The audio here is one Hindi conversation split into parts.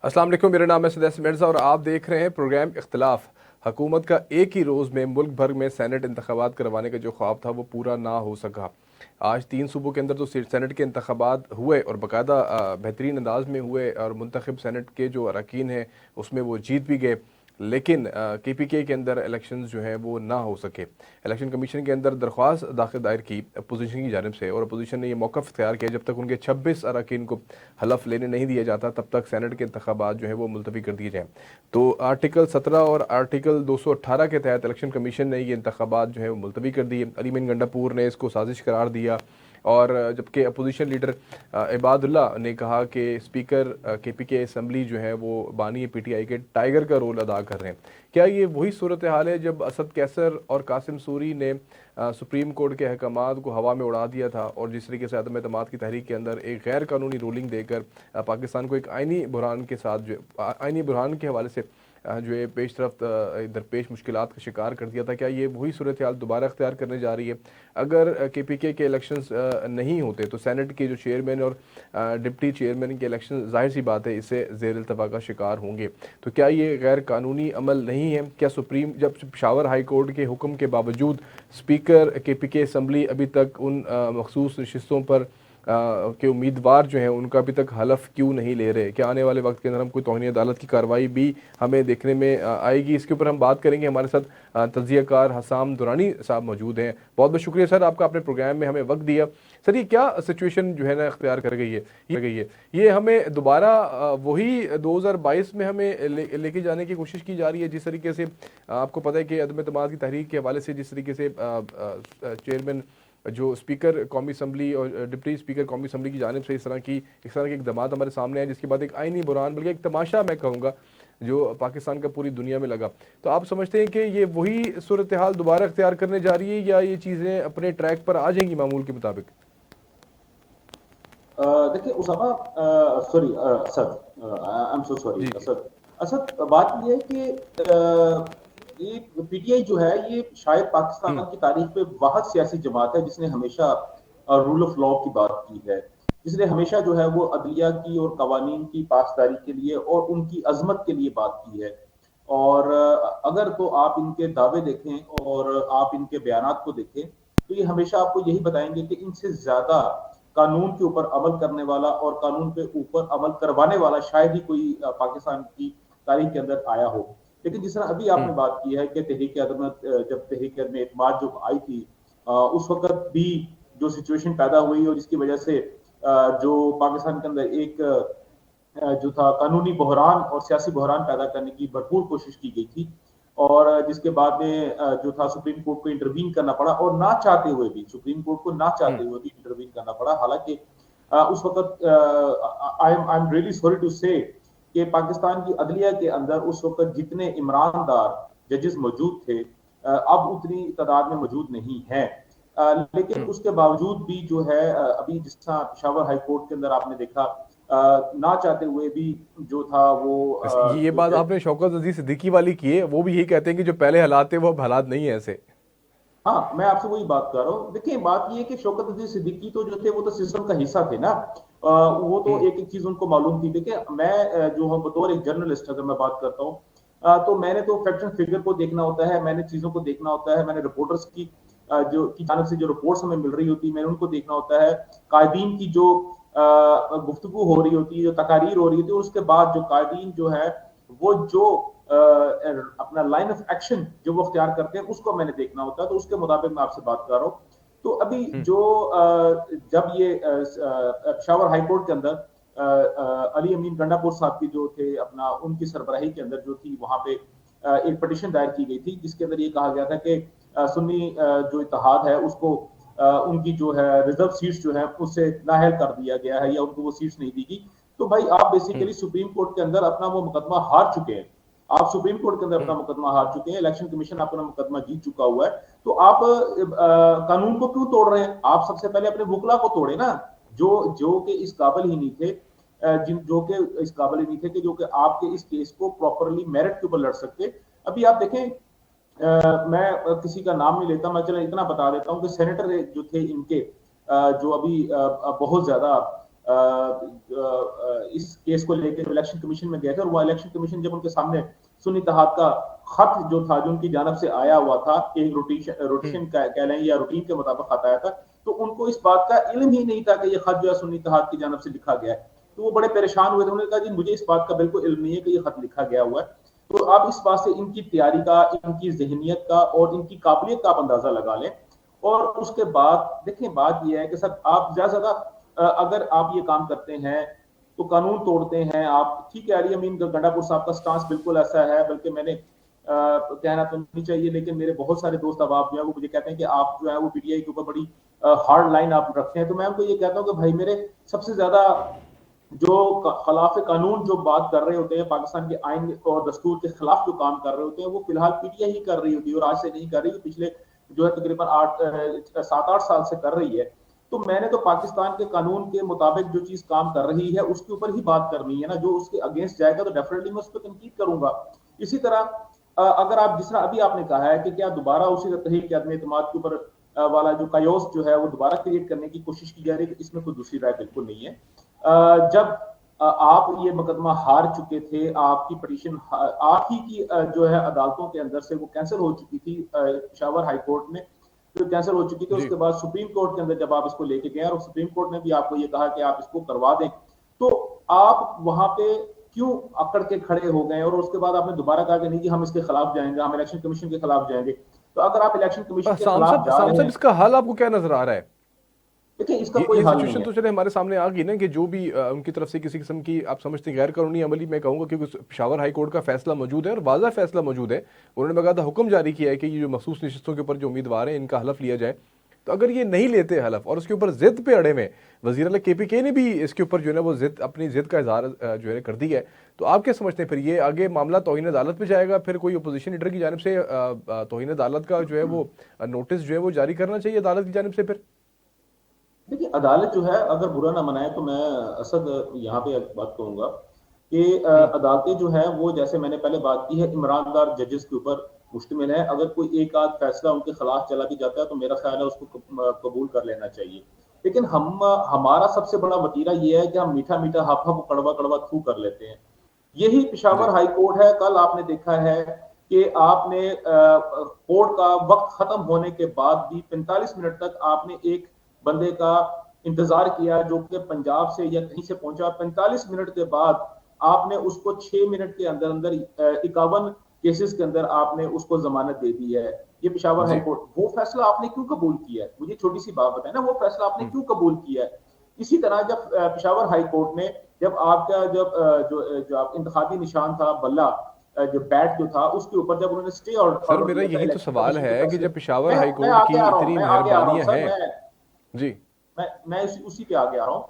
अस्सलाम वालेकुम, मेरा नाम है सदैस मिर्ज़ा और आप देख रहे हैं प्रोग्राम इख्तिलाफ। हुकूमत का एक ही रोज़ में मुल्क भर में सेनेट इंतखाबात करवाने का जो ख्वाब था वो पूरा ना हो सका। आज 3 सूबों के अंदर तो सेनेट के इंतखाबात हुए और बाकायदा बेहतरीन अंदाज में हुए और मुंतखब सेनेट के जो अरकान हैं उसमें वो जीत भी गए। लेकिन KPK के अंदर इलेक्शंस जो हैं वो ना हो सके। इलेक्शन कमीशन के अंदर दरख्वास्त दायर की अपोजिशन की जानिब से और अपोजिशन ने यह मौक़िफ़ इख्तियार किया जब तक उनके 26 अरकान को हलफ लेने नहीं दिया जाता तब तक सेनेट के इंतखाबात जो है वो मुलतवी कर दिए जाएँ। तो आर्टिकल 17 और आर्टिकल 218 के तहत इलेक्शन कमीशन ने ये इंतखाबात जो है वो मुलतवी कर दिए। अली मीन गंडापुर ने इसको साजिश करार दिया और जबकि अपोजिशन लीडर इबादुल्ला ने कहा कि स्पीकर KPK असम्बली जो है वो बानी PTI के टाइगर का रोल अदा कर रहे हैं। क्या ये वही सूरत हाल है जब असद कैसर और कासिम सूरी ने सुप्रीम कोर्ट के अहकामात को हवा में उड़ा दिया था और जिस तरीके से अदम एतमाद की तहरीक के अंदर एक गैर कानूनी रूलिंग देकर पाकिस्तान को एक आइनी बुरहान के साथ जो आइनी बुरहान के हवाले से जो है पेश रफ्त दरपेश मुश्किलात का शिकार कर दिया था? क्या ये वही सूरत हाल दोबारा अख्तियार करने जा रही है? अगर KPK के इलेक्शंस नहीं होते तो सेनेट के जो चेयरमैन और डिप्टी चेयरमैन के इलेक्शन जाहिर सी बात है इससे ज़ेर इल्तवा का शिकार होंगे। तो क्या ये गैर कानूनी अमल नहीं है? क्या सुप्रीम जब पेशावर हाई कोर्ट के हुक्म के बावजूद स्पीकर KPK असम्बली अभी तक उन मखसूस नशिस्तों पर के उम्मीदवार जो हैं उनका अभी तक हलफ क्यों नहीं ले रहे? क्या आने वाले वक्त के अंदर हम कोई तौहीन अदालत की कार्रवाई भी हमें देखने में आएगी? इसके ऊपर हम बात करेंगे। हमारे साथ तज्ज़ियाकार हसाम दुरानी साहब मौजूद हैं। बहुत बहुत शुक्रिया सर, आपका अपने प्रोग्राम में हमें वक्त दिया। सर, ये क्या सिचुएशन जो है ना इख्तियार कर गई है, ये हमें दोबारा वही 2022 में हमें लेके जाने की कोशिश की जा रही है? जिस तरीके से आपको पता है कि अदम एतमाद की तहरीक के हवाले से जिस तरीके से चेयरमैन जो स्पीकर कौमी असम्बली और डिप्टी स्पीकर कौमी असम्बली की जानिब से इस तरह के इकदाम हमारे सामने आए जिसके बाद एक आइनी बुरान बल्कि एक तमाशा मैं कहूँगा जो पाकिस्तान का पूरी दुनिया में लगा। तो आप समझते हैं कि ये वही सूरत हाल दोबारा अख्तियार करने जा रही है या ये चीज़ें अपने ट्रैक पर आ जाएंगी मामूल के मुताबिक? देखिए Usama, sorry Asad, I am so sorry ji Asad. Asad, बात ये है कि ये PTI जो है ये शायद पाकिस्तान की तारीख में वाहिद सियासी जमात है जिसने हमेशा रूल ऑफ लॉ की बात की है, जिसने हमेशा जो है वो अदलिया की और कवानीन की पासदारी के लिए और उनकी अजमत के लिए बात की है। और अगर तो आप इनके दावे देखें और आप इनके बयानात को देखें तो ये हमेशा आपको यही बताएंगे कि इनसे ज्यादा कानून के ऊपर अमल करने वाला और कानून पे ऊपर अमल करवाने वाला शायद ही कोई पाकिस्तान की तारीख के अंदर आया हो। लेकिन जिस तरह अभी आपने बात की है कि तहरीक अदमत, जब तहरीक में एतमाद जो आई थी, उस वक्त भी जो सिचुएशन पैदा हुई और जिसकी वजह से जो पाकिस्तान के अंदर एक जो था कानूनी बहरान और सियासी बहरान पैदा करने की भरपूर कोशिश की गई थी और जिसके बाद में जो था सुप्रीम कोर्ट को इंटरवीन करना पड़ा और ना चाहते हुए भी सुप्रीम कोर्ट को ना चाहते हुए भी इंटरवीन करना पड़ा। हालांकि उस वक्त I am really sorry to say कि पाकिस्तान की अदलिया के अंदर उस वक्त जितने ईमानदार जजेस मौजूद थे अब उतनी तादाद में मौजूद नहीं है। लेकिन उसके बावजूद भी जो है अभी जिस तरह पेशावर हाई कोर्ट के अंदर आपने देखा ना चाहते हुए भी जो था वो बस ये जो बात आपने शौकत अजीज सिद्दीकी वाली की है, वो भी यही कहते हैं कि जो पहले हालात थे वो अब हालात नहीं है ऐसे। हाँ, मैं आपसे वही बात कर रहा हूँ। देखिए बात ये है कि शौकत अजीज सिद्दीकी तो जो थे वो तो सिस्टम का हिस्सा थे ना। वो तो एक एक चीज उनको मालूम थी। देखिए मैं जो हूँ बतौर एक जर्नलिस्ट अगर मैं बात करता हूँ तो मैंने तो फैक्ट एंड फिगर को देखना होता है, मैंने चीजों को देखना होता है, मैंने रिपोर्टर्स की जो की जानब से जो रिपोर्ट्स हमें मिल रही होती है मैंने उनको देखना होता है, कायदीन की जो गुफ्तगू हो रही होती है, जो तकारीर हो रही होती है, उसके बाद जो कायदीन जो है वो जो अपना लाइन ऑफ एक्शन जो वो अख्तियार करते हैं उसको मैंने देखना होता है। तो उसके मुताबिक मैं आपसे बात कर रहा हूँ। तो अभी जो जब ये पेशावर हाई कोर्ट के अंदर अली अमीन गंडापुर साहब की जो थे अपना उनकी सरबराही के अंदर जो थी वहां पे एक पटिशन दायर की गई थी जिसके अंदर ये कहा गया था कि सुन्नी जो इत्तेहाद है उसको उनकी जो है रिजर्व सीट्स जो है उससे नाअहल कर दिया गया है या उनको वो सीट्स नहीं दी गई। तो भाई आप बेसिकली सुप्रीम कोर्ट के अंदर अपना वो मुकदमा हार चुके हैं, आप सुप्रीम कोर्ट के अंदर अपना मुकदमा हार चुके हैं, इलेक्शन कमीशन अपना मुकदमा जीत चुका हुआ है। तो आप कानून को क्यों तोड़ रहे हैं? आप सबसे पहले अपने वकला को तोड़े ना, जो जो कि इस काबिल ही नहीं थे, जिन जो कि इस काबिल ही नहीं थे कि जो कि आपके इस केस को प्रॉपरली मेरिट के ऊपर लड़ सकते। अभी आप देखें, मैं किसी का नाम नहीं लेता, मैं चलो इतना बता देता हूं कि सेनेटर जो थे इनके जो अभी बहुत ज्यादा इस केस को लेकर इलेक्शन कमीशन में गए थे, और वो इलेक्शन कमीशन जब उनके सामने सुन्नी इत्तेहाद का खत जो था, जो उनकी जानब से आया हुआ था, एक रोटेशन कह लें या रूटीन के मुताबिक खत आया था, तो उनको इस बात का इल्म ही नहीं था कि ये खत जो है सुन्नी इत्तेहाद की जानब से लिखा गया है। तो वो बड़े परेशान हुए थे, उन्होंने कहा जी मुझे इस बात का बिल्कुल इल्म नहीं है कि ये खत लिखा गया हुआ है। तो आप इस बात से इनकी तैयारी का, इनकी जहनीत का और इनकी काबिलियत का आप अंदाजा लगा लें। और उसके बाद देखिए, बात यह है कि सर आप ज्यादा अगर आप ये काम करते हैं तो कानून तोड़ते हैं आप, ठीक है। अली अमीन गंडापुर साहब का स्टांस बिल्कुल ऐसा है, बल्कि मैंने कहना तो नहीं चाहिए, लेकिन मेरे बहुत सारे दोस्त अब आप जो है वो मुझे कहते हैं कि आप जो है वो पीटीआई के ऊपर बड़ी हार्ड लाइन आप रखते हैं। तो मैं उनको ये कहता हूँ कि भाई मेरे सबसे ज्यादा जो खिलाफ कानून जो बात कर रहे होते हैं, पाकिस्तान के आइन और दस्तूर के खिलाफ जो काम कर रहे होते हैं, वो फिलहाल पीटीआई ही कर रही होती है, और आज से नहीं कर रही, पिछले जो है तकरीबन 7-8 साल से कर रही है। तो मैंने तो पाकिस्तान के कानून के मुताबिक जो चीज काम कर रही है उसके ऊपर ही बात करनी है ना। जो उसके अगेंस्ट जाएगा तो डेफिनेटली मैं उस पर तनकीद करूंगा। इसी तरह अगर आप, जिस तरह अभी आपने कहा है कि क्या दोबारा उसी तहरीक अदम एतमाद के ऊपर वाला जो कायोस जो है वो दोबारा क्रिएट करने की कोशिश की जा रही है, तो इसमें कोई दूसरी राय बिल्कुल नहीं है। जब आप ये मुकदमा हार चुके थे, आपकी पटिशन आप ही की जो है अदालतों के अंदर से वो कैंसिल हो चुकी थी, पेशावर हाई कोर्ट में जो कैंसिल हो चुकी थी, जी। उसके बाद सुप्रीम कोर्ट के अंदर जब आप इसको लेके गए और सुप्रीम कोर्ट ने भी आपको ये कहा कि आप इसको करवा दें, तो आप वहां पे क्यों अकड़ के खड़े हो गए? और उसके बाद आपने दोबारा कहा कि नहीं जी हम इसके खिलाफ जाएंगे, हम इलेक्शन कमीशन के खिलाफ जाएंगे। तो अगर आप इलेक्शन कमीशन के खिलाफ सांसद जा रहे सांसद हैं, इसका हल आपको क्या नजर आ रहा है? देखिए इसका कोई ये हल नहीं सिचुएशन है। तो चले हमारे सामने आ गई ना कि जो भी उनकी तरफ से किसी किस्म की आप समझते हैं गैर कानूनी अमली, मैं कहूंगा क्योंकि पेशावर हाई कोर्ट का फैसला मौजूद है और वाज़ा फैसला मौजूद है। उन्होंने बाकायदा हुक्म जारी किया है कि ये जो मखसूस नशिस्तों के ऊपर जो उम्मीदवार हैं इनका हलफ लिया जाए। तो अगर ये नहीं लेते हलफ और उसके ऊपर जिद पे अड़े में, वज़ीर आला केपीके ने भी इसके ऊपर जो है ना वो जिद, अपनी जिद का इजहार जो है कर दी है, तो आप क्या समझते हैं फिर ये आगे मामला तौहीन अदालत पे जाएगा? फिर कोई अपोजिशन लीडर की जानिब से तौहीन अदालत का जो है वो नोटिस जो है वो जारी करना चाहिए अदालत की जानिब से फिर? देखिए अदालत जो है अगर बुरा ना मनाए तो मैं असद यहाँ पे एक बात कहूंगा कि हम्म। अदालतें जो है वो, जैसे मैंने पहले बात की है, ईमानदार जजेस के ऊपर मुश्तमिल है। अगर कोई एक आध फैसला उनके खिलाफ चला भी जाता है तो मेरा ख्याल है उसको कबूल कर लेना चाहिए। लेकिन हम, हमारा सबसे बड़ा वतीरा ये है कि हम मीठा मीठा हफ हफ कड़वा कड़वा थू कर लेते हैं। यही जी। पेशावर हाई कोर्ट है। कल आपने देखा है कि आपने कोर्ट का वक्त खत्म होने के बाद भी 45 मिनट तक आपने एक बंदे का इंतजार किया जो कि पंजाब से या कहीं से पहुंचा। 45 मिनट के बाद आपने उसको 6 मिनट के अंदर अंदर 51 केसेस के अंदर आपने उसको जमानत दे दी है। ये पेशावर हाई जी। कोर्ट, वो फैसला आपने क्यों कबूल किया है? मुझे छोटी सी बात बताए ना, वो फैसला आपने हम्म। क्यों कबूल किया है? इसी तरह जब पेशावर हाई कोर्ट ने, जब आपका जब जो आप इंतखाबी निशान था बल्ला, जो बैट जो था उसके ऊपर जब उन्होंने स्टे सर ऑर्डर मेरा दिया था यही तो इलेक्शन सवाल कमीशन की है तरफ कि से। जब पेशावर मैं हाई मैं कोर्ट आगे की आ रहा हूं, इतनी मैं आगे आ रहा हूं मेहरबानियां सर। हैं। जी। मैं उसी पे आगे आ रहा हूँ।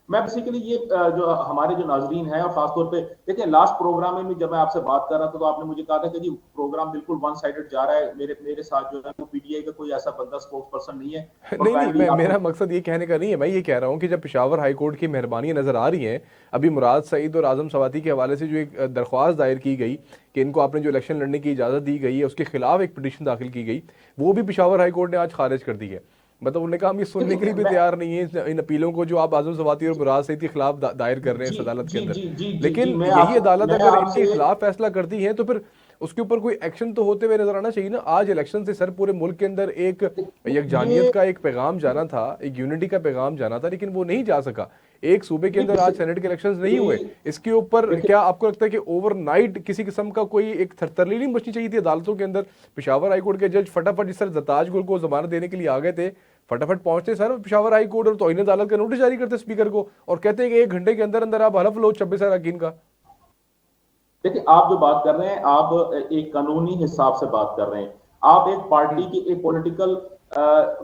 मैं बेसिकली ये जो हमारे जो नाजरीन हैं, और खासतौर पे देखिए लास्ट प्रोग्राम में भी जब मैं आपसे बात कर रहा था तो आपने मुझे कहा था कि जी प्रोग्राम बिल्कुल वन साइडेड जा रहा है, मेरे साथ जो है वो पीटीआई का कोई ऐसा बंदा स्पोक्स पर्सन नहीं है। और नहीं नहीं, काइंडली मैं, आपको, मेरा मकसद ये कहने का नहीं है, मैं ये कह रहा हूँ कि जब पेशावर हाई कोर्ट की मेहरबानियां नजर आ रही हैं, अभी मुराद सईद और आजम सवाती के हवाले से जो एक दरख्वास्त दायर की गई कि इनको आपने जो इलेक्शन लड़ने की इजाज़त दी गई है उसके खिलाफ एक पिटीशन दाखिल की गई, वो भी पेशावर हाई कोर्ट ने आज खारिज कर दी है। मतलब उन्होंने कहा हम ये सुनने के देखिए लिए भी मैं, तैयार नहीं है इन अपीलों को जो आप आजम सवाती और मुराद सईद के खिलाफ दायर कर रहे हैं जी इस अदालत के जी अंदर। जी जी जी जी, लेकिन यही अदालत मैं अगर इनके आपसे खिलाफ फैसला करती है तो फिर उसके ऊपर कोई एक्शन तो होते हुए नजर आना चाहिए ना। आज इलेक्शन से सर पूरे मुल्क के अंदर एक यकजानियत ये का एक पैगाम जाना था, एक यूनिटी का पैगाम जाना था, लेकिन वो नहीं जा सका। एक सूबे के ये अंदर आज सेनेट के इलेक्शंस नहीं हुए, इसके ऊपर देखिए क्या आपको लगता है कि ओवरनाइट किसी किस्म का कोई एक थरथरली नहीं मचनी चाहिए थी अदालतों के अंदर? पेशावर हाई कोर्ट के जज फटाफट जिस तरह जरताज गुल को जमानत देने के लिए आ गए थे, फटाफट पहुंचते सर पेशावर हाई कोर्ट और तौहीन अदालत का नोटिस जारी करते स्पीकर को और कहते हैं कि 1 घंटे के अंदर अंदर आप हलफ लो 26 अरकान का। देखिए आप जो बात कर रहे हैं, आप एक कानूनी हिसाब से बात कर रहे हैं। आप एक पार्टी हम्म। की एक पॉलिटिकल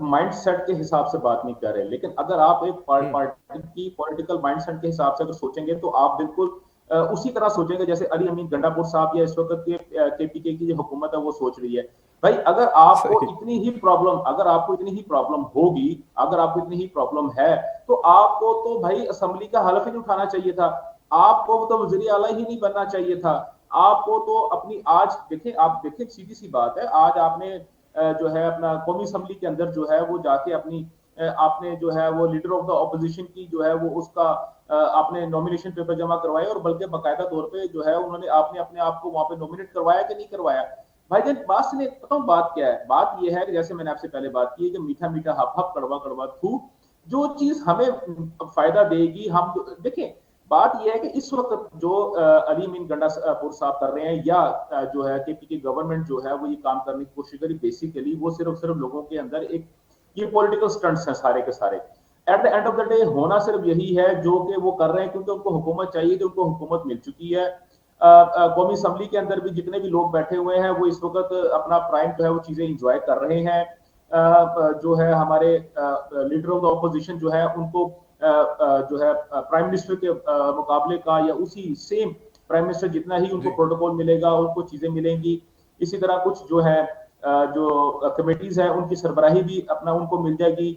माइंडसेट के हिसाब से बात नहीं कर रहे। लेकिन अगर आप एक हम्म। पार्टी की पॉलिटिकल माइंडसेट के हिसाब से अगर सोचेंगे तो आप बिल्कुल उसी तरह सोचेंगे जैसे अली अमीन गंडापुर साहब या इस वक्त के केपीके की जो हुकूमत है वो सोच रही है। भाई अगर आपको सही। इतनी ही प्रॉब्लम, अगर आपको इतनी ही प्रॉब्लम होगी, अगर आपको इतनी ही प्रॉब्लम है, तो आपको तो भाई असेंबली का हलफ ही नहीं उठाना चाहिए था। आपको तो वजीर आला ही नहीं बनना चाहिए था। आपको तो अपनी, आज देखिए, आप देखिए सीधी सी बात है, आज आपने जो है अपना कौमी असेंबली के अंदर जो है वो जाके अपनी आपने जो है वो लीडर ऑफ द ऑपोजिशन की जो है वो उसका आपने नॉमिनेशन पेपर जमा करवाए और बल्कि बाकायदा तौर पे जो है उन्होंने आपने अपने आप को वहां पे नॉमिनेट करवाया कि नहीं करवाया। भाईजान बात से पता हूँ बात क्या है, बात यह है कि जैसे मैंने आपसे पहले बात की है कि मीठा मीठा हप हप कड़वा कड़वा थू, जो चीज हमें फायदा देगी हम देखें। बात यह है कि इस वक्त जो अली मीन गंडापुर साहब कर रहे हैं या जो है केपी गवर्नमेंट जो है वो ये काम करने की कोशिश करी, बेसिकली वो सिर्फ सिर्फ लोगों के अंदर एक ये पॉलिटिकल स्टंट्स हैं सारे के सारे। At the end of the day होना सिर्फ यही है जो कि वो कर रहे हैं क्योंकि उनको हुकूमत चाहिए कि उनको हुकूमत मिल चुकी है। कौमी असम्बली के अंदर भी जितने भी लोग बैठे हुए हैं वो इस वक्त अपना प्राइम जो है वो चीजें इंजॉय कर रहे हैं। जो है हमारे लीडर ऑफ द ऑपोजिशन जो है उनको जो है प्राइम मिनिस्टर के मुकाबले का या उसी सेम प्राइम मिनिस्टर जितना ही उनको प्रोटोकॉल मिलेगा उनको चीजें मिलेंगी। इसी तरह कुछ जो है जो कमेटीज है उनकी सरबराही भी अपना उनको मिल जाएगी।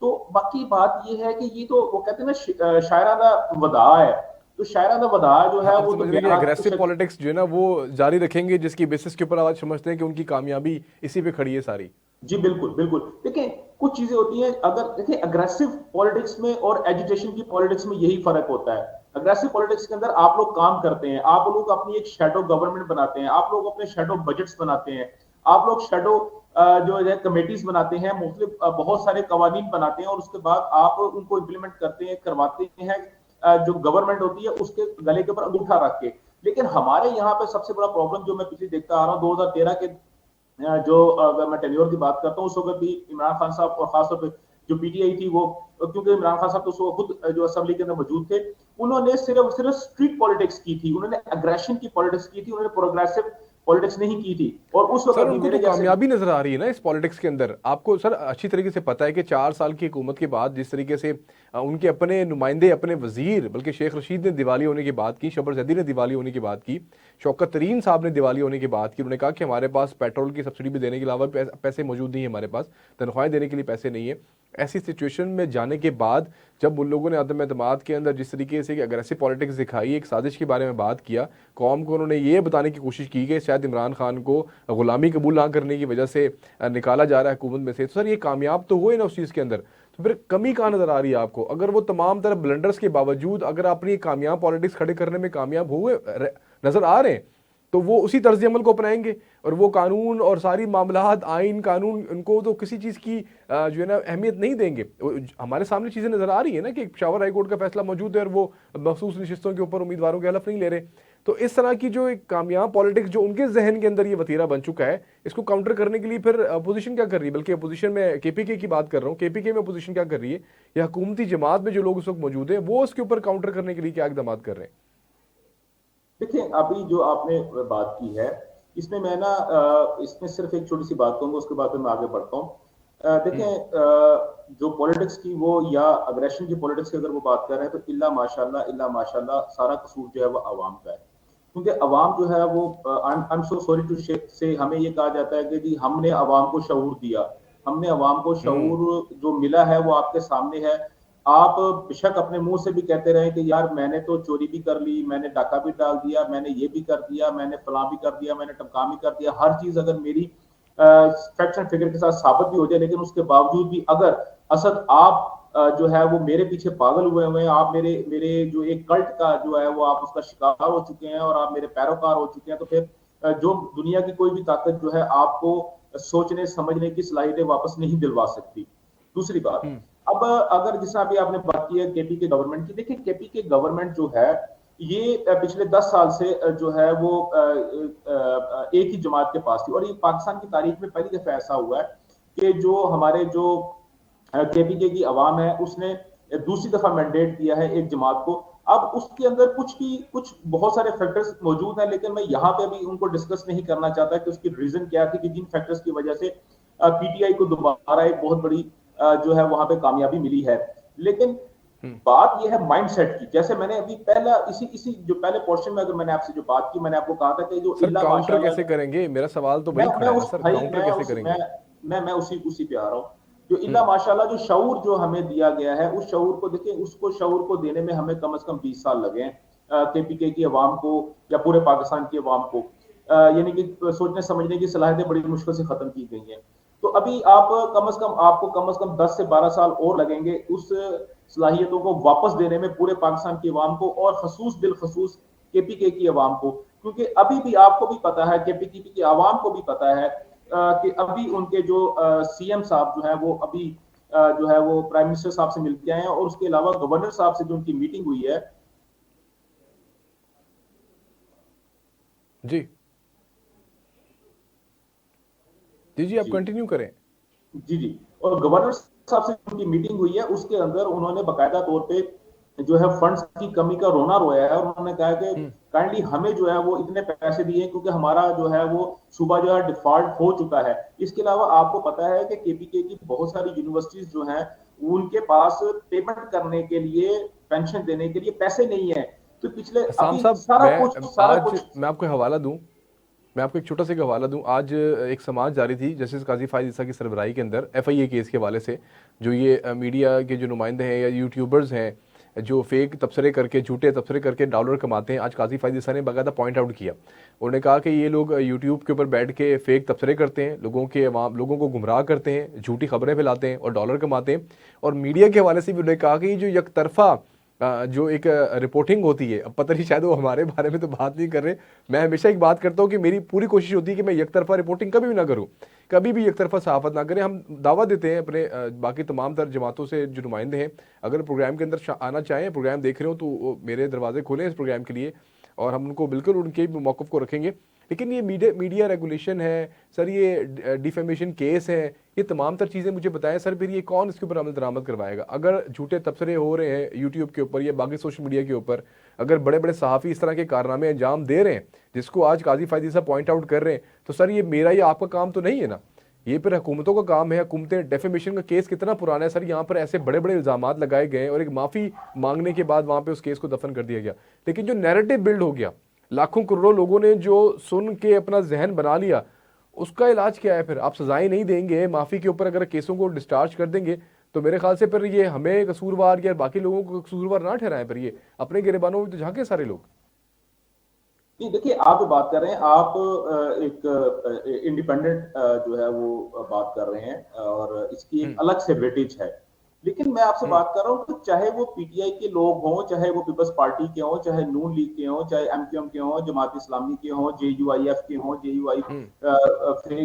तो बाकी बात ये है कि ये तो वो कहते हैं ना शायराना वदा है, तो शायराना वदा जो है आप वो समझ तो रहे हैं कि एग्रेसिव पॉलिटिक्स जो है ना वो जारी रखेंगे, जिसकी बेसिस के ऊपर आज समझते हैं कि उनकी कामयाबी इसी पे खड़ी है सारी। जी बिल्कुल बिल्कुल। देखिए कुछ चीजें होती हैं, अगर देखिए अग्रेसिव पॉलिटिक्स में और एजुटेशन की पॉलिटिक्स में यही फर्क होता है। अग्रेसिव पॉलिटिक्स के अंदर आप लोग काम करते हैं, आप लोग अपनी एक शैडो गवर्नमेंट बनाते हैं, आप लोग अपने शैडो बजट्स बनाते हैं, आप लोग शैडो जो है कमेटीज बनाते हैं, मुख्तलिफ बहुत सारे कवानीन बनाते हैं और उसके बाद आप उनको इम्प्लीमेंट करते हैं करवाते हैं जो गवर्नमेंट होती है उसके गले के ऊपर अंगूठा रख के। लेकिन हमारे यहाँ पे सबसे बड़ा प्रॉब्लम जो मैं पिछले देखता आ रहा हूँ 2013 के जो अगर मैं टेन्योर की बात करता हूँ उस वक्त भी इमरान खान साहब और खासतौर पे जो पीटीआई थी वो, क्योंकि इमरान खान साहब तो उस वक्त खुद जो असेंबली के अंदर मौजूद थे, उन्होंने सिर्फ सिर्फ स्ट्रीट पॉलिटिक्स की थी, उन्होंने अग्रेशन की पॉलिटिक्स की थी, उन्होंने प्रोग्रेसिव पॉलिटिक्स नहीं की थी। और उस वक्त सर भी उनको मेरे तो जैसे कामयाबी नजर आ रही है ना इस पॉलिटिक्स के अंदर। आपको सर अच्छी तरीके से पता है कि 4 साल की हुकूमत के बाद जिस तरीके से उनके अपने नुमाइंदे, अपने वजीर, बल्कि शेख रशीद ने दिवाली होने की बात की, शबर जैदी ने दिवाली होने की बात की, शौकत तरीन साहब ने दिवाली होने की बात की, उन्होंने कहा कि हमारे पास पेट्रोल की सब्सिडी भी देने के अलावा पैसे मौजूद नहीं है, हमारे पास तनख्वाहें देने के लिए पैसे नहीं है। ऐसी सिचुएशन में जाने के बाद जब उन लोगों ने अदम एतमाद के अंदर जिस तरीके से अग्रेसिव पॉलिटिक्स दिखाई, एक साजिश के बारे में बात किया, कौम को उन्होंने ये बताने की कोशिश की कि शायद इमरान खान को गुलामी कबूल ना करने की वजह से निकाला जा रहा है हुकूमत में से, तो सर ये कामयाब तो हुए ना उस चीज़ के अंदर। तो फिर कमी कहाँ नजर आ रही है आपको? अगर वो तमाम तरह ब्लंडर्स के बावजूद अगर अपनी कामयाब पॉलिटिक्स खड़े करने में कामयाब हुए नजर आ रहे हैं, तो वो उसी तर्ज अमल को अपनाएंगे और वो कानून और सारी मामलात, आइन कानून, उनको तो किसी चीज़ की जो है ना अहमियत नहीं देंगे। हमारे सामने चीज़ें नज़र आ रही है ना कि पेशावर हाई कोर्ट का फैसला मौजूद है और वो मखसूस नशिस्तों के ऊपर उम्मीदवारों के हलफ नहीं ले रहे। तो इस तरह की जो एक कामयाब पॉलिटिक्स जो उनके जहन के अंदर ये वतीरा बन चुका है, इसको काउंटर करने के लिए फिर अपोजिशन क्या कर रही है? बल्कि अपोजिशन में केपीके की बात कर रहा हूँ, केपीके में अपोजिशन क्या कर रही है या हुकूमती जमात में जो लोग उस वक्त मौजूद है वो उसके ऊपर काउंटर करने के लिए क्या इकदाम कर रहे हैं? देखिए अभी जो आपने बात की है इसमें मैं ना इसमें सिर्फ एक छोटी सी बात कहूंगा, उसके बाद मैं आगे बढ़ता हूँ। देखें जो पॉलिटिक्स की वो या अग्रेशन की पॉलिटिक्स की अगर वो बात कर रहे हैं तो इल्ला माशाल्लाह सारा कसूर जो है वो अवाम का है। क्योंकि अवाम जो है वो I am so sorry to say हमें ये कहा जाता है कि जी हमने अवाम को शऊर दिया, हमने अवाम को शऊर जो मिला है वो आपके सामने है। आप बेशक अपने मुंह से भी कहते रहे कि यार मैंने तो चोरी भी कर ली, मैंने डाका भी डाल दिया, मैंने ये भी कर दिया, मैंने फलां भी कर दिया, मैंने टमका भी कर दिया, हर चीज अगर मेरी फैक्ट्स एंड फिगर के साथ साबित भी हो जाए, लेकिन उसके बावजूद भी अगर असद आप जो है वो मेरे पीछे पागल हुए हुए हैं, आप मेरे मेरे जो एक कल्ट का जो है वो आप उसका शिकार हो चुके हैं और आप मेरे पैरोकार हो चुके हैं, तो फिर जो दुनिया की कोई भी ताकत जो है आपको सोचने समझने की सलाहियतें वापस नहीं दिलवा सकती। दूसरी बात, अब अगर जैसे अभी आपने बात की है केपी के गवर्नमेंट की, देखिए केपी के गवर्नमेंट जो है ये पिछले 10 साल से जो है वो एक ही जमात के पास थी और ये पाकिस्तान की तारीख में पहली दफा ऐसा हुआ है कि जो हमारे जो केपीके की आवाम है उसने दूसरी दफा मैंडेट दिया है एक जमात को। अब उसके अंदर कुछ बहुत सारे फैक्टर्स मौजूद हैं, लेकिन मैं यहाँ पे अभी उनको डिस्कस नहीं करना चाहता कि उसकी रीजन क्या थी कि जिन फैक्टर्स की वजह से पीटीआई को दोबारा एक बहुत बड़ी जो है वहां पे कामयाबी मिली है। लेकिन बात यह है माइंडसेट की, जैसे मैंने अभी पहला इसी जो पहले पोर्शन में अगर मैंने आपसे जो बात की, मैंने आपको कहा था कि जो सर इल्ला काउंटर माशाल्लाह, कैसे करेंगे? मेरा सवाल तो मैं वही मैं खड़ा है ना उस सर, भाई काउंटर कैसे करेंगे? मैं उसी पे आ रहा हूँ। जो इल्ला माशाल्लाह जो शऊर जो हमें दिया गया है उस शऊर को देखिए, उसको शऊर को देने में हमें कम से कम 20 साल लगे हैं केपीके की अवाम को या पूरे पाकिस्तान की अवाम को। यानी कि सोचने समझने की सलाहियतें बड़ी मुश्किल से खत्म की गई हैं। तो अभी आप कम से कम 10 से 12 साल और लगेंगे उस सलाहियतों को वापस देने में पूरे पाकिस्तान की अवाम को, और खसूस बिलखसूस केपीके की अवाम को। क्योंकि अभी भी आपको भी पता है, केपीके की अवाम को भी पता है कि अभी उनके जो सीएम साहब जो है वो अभी जो है वो प्राइम मिनिस्टर साहब से मिलके आए हैं, और उसके अलावा गवर्नर साहब से जो उनकी मीटिंग हुई है। जी जी जी, आप जी कंटिन्यू करें। जी जी। और गवर्नर साहब से उनकी मीटिंग हुई है, उसके अंदर उन्होंने बाकायदा तौर पे जो है फंड्स की कमी का रोना रोया है, और उन्होंने कहा कि काइंडली हमें जो है वो इतने पैसे दिए, क्योंकि हमारा जो है वो सूबा जो है डिफॉल्ट हो चुका है। इसके अलावा आपको पता है कि केपीके की बहुत सारी यूनिवर्सिटीज जो हैं उनके पास पेमेंट करने के लिए, पेंशन देने के लिए पैसे नहीं है। तो पिछले साम अभी साहब, सारा कुछ। मैं आपको हवाला दूं, मैं आपको एक छोटा सा एक हवाला दूं। आज एक समाज जारी थी जस्टिस काजी फायद ईसा की सरबराही के अंदर एफआईए केस के हवाले से, जो ये मीडिया के जो नुमाइंदे हैं या यूट्यूबर्स हैं जो फेक तबसरे करके, झूठे तबसरे करके डॉलर कमाते हैं, आज काजी फायद ईसा ने बाकायदा पॉइंट आउट किया। उन्होंने कहा कि ये लोग यूट्यूब के ऊपर बैठ के फेक तबसरे करते हैं, लोगों को गुमराह करते हैं, झूठी खबरें फैलाते हैं और डॉलर कमाते हैं। और मीडिया के हवाले से भी उन्होंने कहा कि ये जो यकतरफा जो एक रिपोर्टिंग होती है, अब पता नहीं शायद वो हमारे बारे में तो बात नहीं कर रहे। मैं हमेशा एक बात करता हूँ कि मेरी पूरी कोशिश होती है कि मैं यकतरफा रिपोर्टिंग कभी भी ना करूँ, कभी भी यकतरफा सहाफत ना करें। हम दावा देते हैं अपने बाकी तमाम तर जमातों से जो नुमाइंदे हैं, अगर प्रोग्राम के अंदर आना चाहें, प्रोग्राम देख रहे हो, तो मेरे दरवाजे खुले इस प्रोग्राम के लिए, और हम उनको बिल्कुल उनके मौक़िफ़ को रखेंगे। लेकिन ये मीडिया रेगुलेशन है सर, ये डिफेमेशन केस है, ये तमाम तर चीज़ें मुझे बताएं सर, फिर ये कौन इसके ऊपर अमल दरामद करवाएगा? अगर झूठे तबसरे हो रहे हैं यूट्यूब के ऊपर या बाकी सोशल मीडिया के ऊपर, अगर बड़े बड़े सहाफ़ी इस तरह के कारनामे अंजाम दे रहे हैं जिसको आज काजी फायदी साहब पॉइंट आउट कर रहे हैं, तो सर ये मेरा या आपका काम तो नहीं है ना, ये फिर हुकूमतों का काम है। हुकूमतें, डेफेमेशन का केस कितना पुराना है सर, यहाँ पर ऐसे बड़े बड़े इल्ज़ामात लगाए गए और एक माफ़ी मांगने के बाद वहाँ पे उस केस को दफन कर दिया गया। लेकिन जो नैरेटिव बिल्ड हो गया, लाखों करोड़ों लोगों ने जो सुन के अपना जहन बना लिया, उसका इलाज क्या है? फिर आप सजाएं नहीं देंगे, माफ़ी के ऊपर अगर केसों को डिस्चार्ज कर देंगे, तो मेरे ख्याल से फिर ये हमें कसूरवार या बाकी लोगों को कसूरवार ना ठहराएं, फिर ये अपने गिरबानों में तो झांके सारे लोग। नहीं, देखिए, आप जो बात कर रहे हैं, आप एक इंडिपेंडेंट जो है वो बात कर रहे हैं, और इसकी एक अलग से वेटेज है। लेकिन मैं आपसे बात कर रहा हूँ कि चाहे वो पीटीआई के लोग हों, चाहे वो पीपल्स पार्टी के हों, चाहे नून लीग के हों, चाहे एमक्यूएम के हों, जमात इस्लामी के हों, जेयूआईएफ के हों, जेयूआई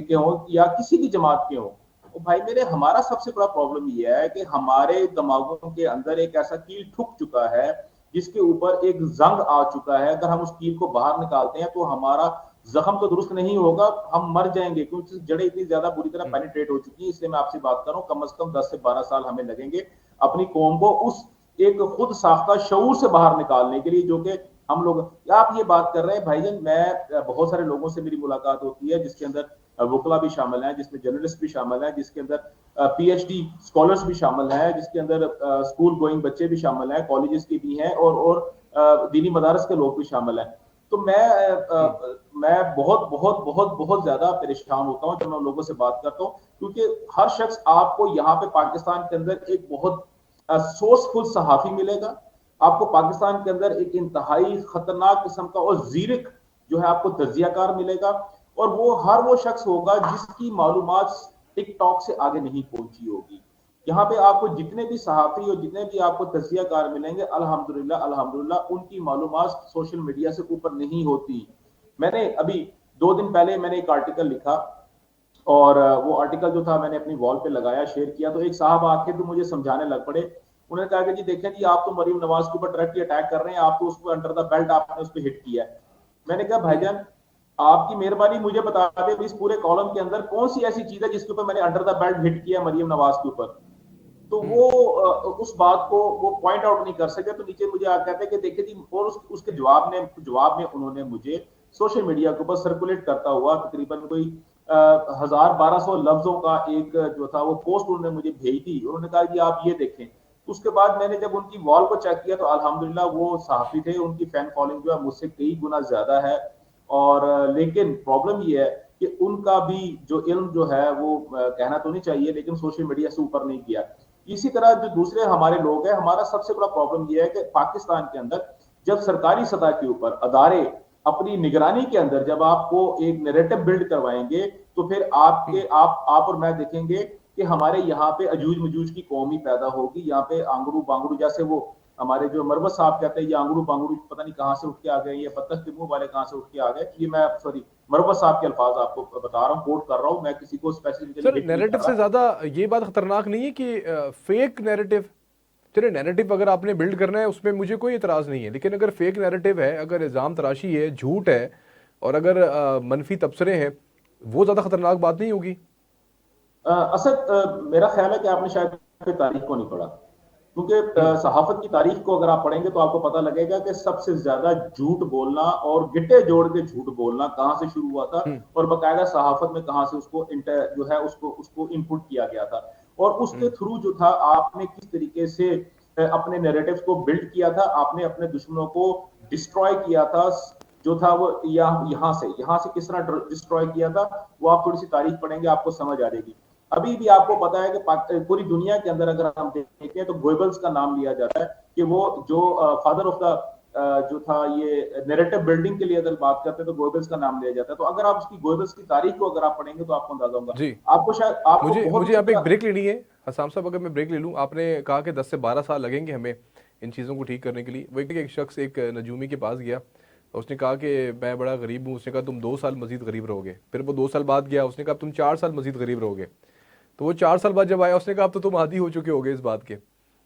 के हों, या किसी भी जमात के हों, तो भाई मेरे, हमारा सबसे बड़ा प्रॉब्लम ये है कि हमारे दिमागों के अंदर एक ऐसा कील ठुक चुका है जिसके ऊपर एक जंग आ चुका है। अगर हम उस कील को बाहर निकालते हैं तो हमारा जख्म तो दुरुस्त नहीं होगा, हम मर जाएंगे, क्योंकि जड़ें इतनी ज्यादा बुरी तरह पेनिट्रेट हो चुकी है। इसलिए मैं आपसे बात कर रहा हूँ, कम से कम 10 से 12 साल हमें लगेंगे अपनी कौम को उस एक खुद साख्ता शऊर से बाहर निकालने के लिए, जो कि हम लोग। आप ये बात कर रहे हैं भाईजान, मैं बहुत सारे लोगों से मेरी मुलाकात होती है जिसके अंदर वकला भी शामिल हैं, जिसमें जर्नलिस्ट भी शामिल हैं, जिसके अंदर पीएचडी स्कॉलर्स भी शामिल हैं, जिसके अंदर स्कूल गोइंग बच्चे भी शामिल हैं, कॉलेजेस के भी हैं, और दीनी मदारस के लोग भी शामिल हैं। तो मैं बहुत बहुत बहुत बहुत ज्यादा परेशान होता हूं जब मैं लोगों से बात करता हूं, क्योंकि हर शख्स आपको यहाँ पे पाकिस्तान के अंदर एक बहुत सोर्सफुल सहाफी मिलेगा, आपको पाकिस्तान के अंदर एक इंतहाई खतरनाक किस्म का और जीरिक जो है आपको तजियाकार मिलेगा, और वो शख्स होगा जिसकी मालूमात टिकटॉक से आगे नहीं पहुंची होगी। यहाँ पे आपको जितने भी सहाफी और जितने भी आपको तजियाकार मिलेंगे, अल्हम्दुलिल्लाह अल्हम्दुलिल्लाह उनकी मालूमात सोशल मीडिया से ऊपर नहीं होती। मैंने अभी 2 दिन पहले मैंने एक आर्टिकल लिखा, और वो आर्टिकल जो था मैंने अपनी वॉल पे लगाया, शेयर किया, तो एक साहब आके तो मुझे समझाने लग पड़े। उन्होंने कहा कि जी देखें जी, आप तो मरीम नवाज के ऊपर डायरेक्टली अटैक कर रहे हैं, आप तो उसको अंडर द बेल्ट आपने उस पर हिट किया है। मैंने कहा भाईजान, आपकी मेहरबानी मुझे बता दे इस पूरे कॉलम के अंदर कौन सी ऐसी चीज है जिसके ऊपर मैंने अंडर द बेल्ट हिट किया मरीम नवाज के ऊपर। तो वो उस बात को वो पॉइंट आउट नहीं कर सके, तो नीचे मुझे आ कहते हैं कि देखिए जी, और उसके जवाब में उन्होंने मुझे सोशल मीडिया के ऊपर सर्कुलेट करता हुआ तकरीबन कोई 1000-1200 लफ्जों का एक जो था वो पोस्ट उन्होंने मुझे भेज दी। उन्होंने कहा कि आप ये देखें। उसके बाद मैंने जब उनकी वॉल को चेक किया तो अल्हम्दुलिल्लाह वो सहाफी थे, उनकी फैन फॉलोइंग जो है मुझसे कई गुना ज्यादा है। और लेकिन प्रॉब्लम ये है कि उनका भी जो इल्म जो है वो कहना तो नहीं चाहिए, लेकिन सोशल मीडिया से ऊपर नहीं किया। इसी तरह जो दूसरे हमारे लोग हैं, हमारा सबसे बड़ा प्रॉब्लम यह है कि पाकिस्तान के अंदर जब सरकारी सतह के ऊपर अदारे अपनी निगरानी के अंदर जब आपको एक नैरेटिव बिल्ड करवाएंगे, तो फिर आप और मैं देखेंगे कि हमारे यहाँ पे अजूज मजूज की कौम ही पैदा होगी। यहाँ पे आंगरू बांगरू, जैसे वो हमारे जो मरवत साहब कहते हैं, ये आंगरू बांगरू पता नहीं कहाँ से उठ के आ गए, ये बत्तख के मुंह वाले कहाँ से उठ के आ गए। ये मैं सॉरी मरवत साहब के अल्फाज आपको बता रहा हूँ, कोट कर रहा हूँ, मैं किसी को स्पेसिफिकली सर हिट नहीं नैरेटिव कर से रहा। ज्यादा ये बात खतरनाक नहीं है कि फेक नैरेटिव। चलिए नैरेटिव अगर आपने बिल्ड करना है उसमें मुझे कोई इतराज नहीं है, लेकिन अगर फेक नैरेटिव है, अगर इल्जाम तराशी है, झूठ है, और अगर मनफी तबसरे हैं, वो ज्यादा खतरनाक बात नहीं होगी? असद, मेरा ख्याल है कि आपने शायद फिर तारीख को नहीं पढ़ा, क्योंकि सहाफत की तारीख को अगर आप पढ़ेंगे तो आपको पता लगेगा कि सबसे ज्यादा झूठ बोलना और गिट्टे जोड़ के झूठ बोलना कहां से शुरू हुआ था, हम्म। और बकायदा सहाफत में कहां से उसको जो है उसको इनपुट किया गया था, और उसके हम्म। थ्रू जो था आपने किस तरीके से अपने नैरेटिव्स को बिल्ड किया था, आपने अपने दुश्मनों को डिस्ट्रॉय किया था, जो था वो यहाँ से किस तरह डिस्ट्रॉय किया था, वो आप थोड़ी सी तारीख पढ़ेंगे आपको समझ आ जाएगी। अभी भी आपको पता है कि पूरी दुनिया के अंदर अगर हम देखें तो गोएबल्स का नाम लिया जाता है कि वो जो फादर ऑफ द जो था ये नैरेटिव बिल्डिंग के लिए अगर बात करते हैं तो गोएबल्स का नाम लिया जाता है। तो अगर आप उसकी गोएबल्स की तारीख को अगर आप पढ़ेंगे तो आपको अंदाजा होगा। जी। आपको शायद आपको मुझे बहुत मुझे अच्छी यहाँ पे एक तरह ब्रेक लेनी है हसाम साहब, अगर मैं ब्रेक ले लूँ। आपने कहा कि 10 से 12 साल लगेंगे हमें इन चीज़ों को ठीक करने के लिए। वो एक शख्स एक नजूमी के पास गया, उसने कहा कि मैं बड़ा गरीब हूँ। उसने कहा तुम 2 साल मजीद गरीब रहोगे। फिर वो 2 साल बाद गया, उसने कहा तुम 4 साल मजीद गरीब रहोगे। तो वो 4 साल बाद जब आया, उसने कहा अब तो तुम आदी हो चुके होगे इस बात के।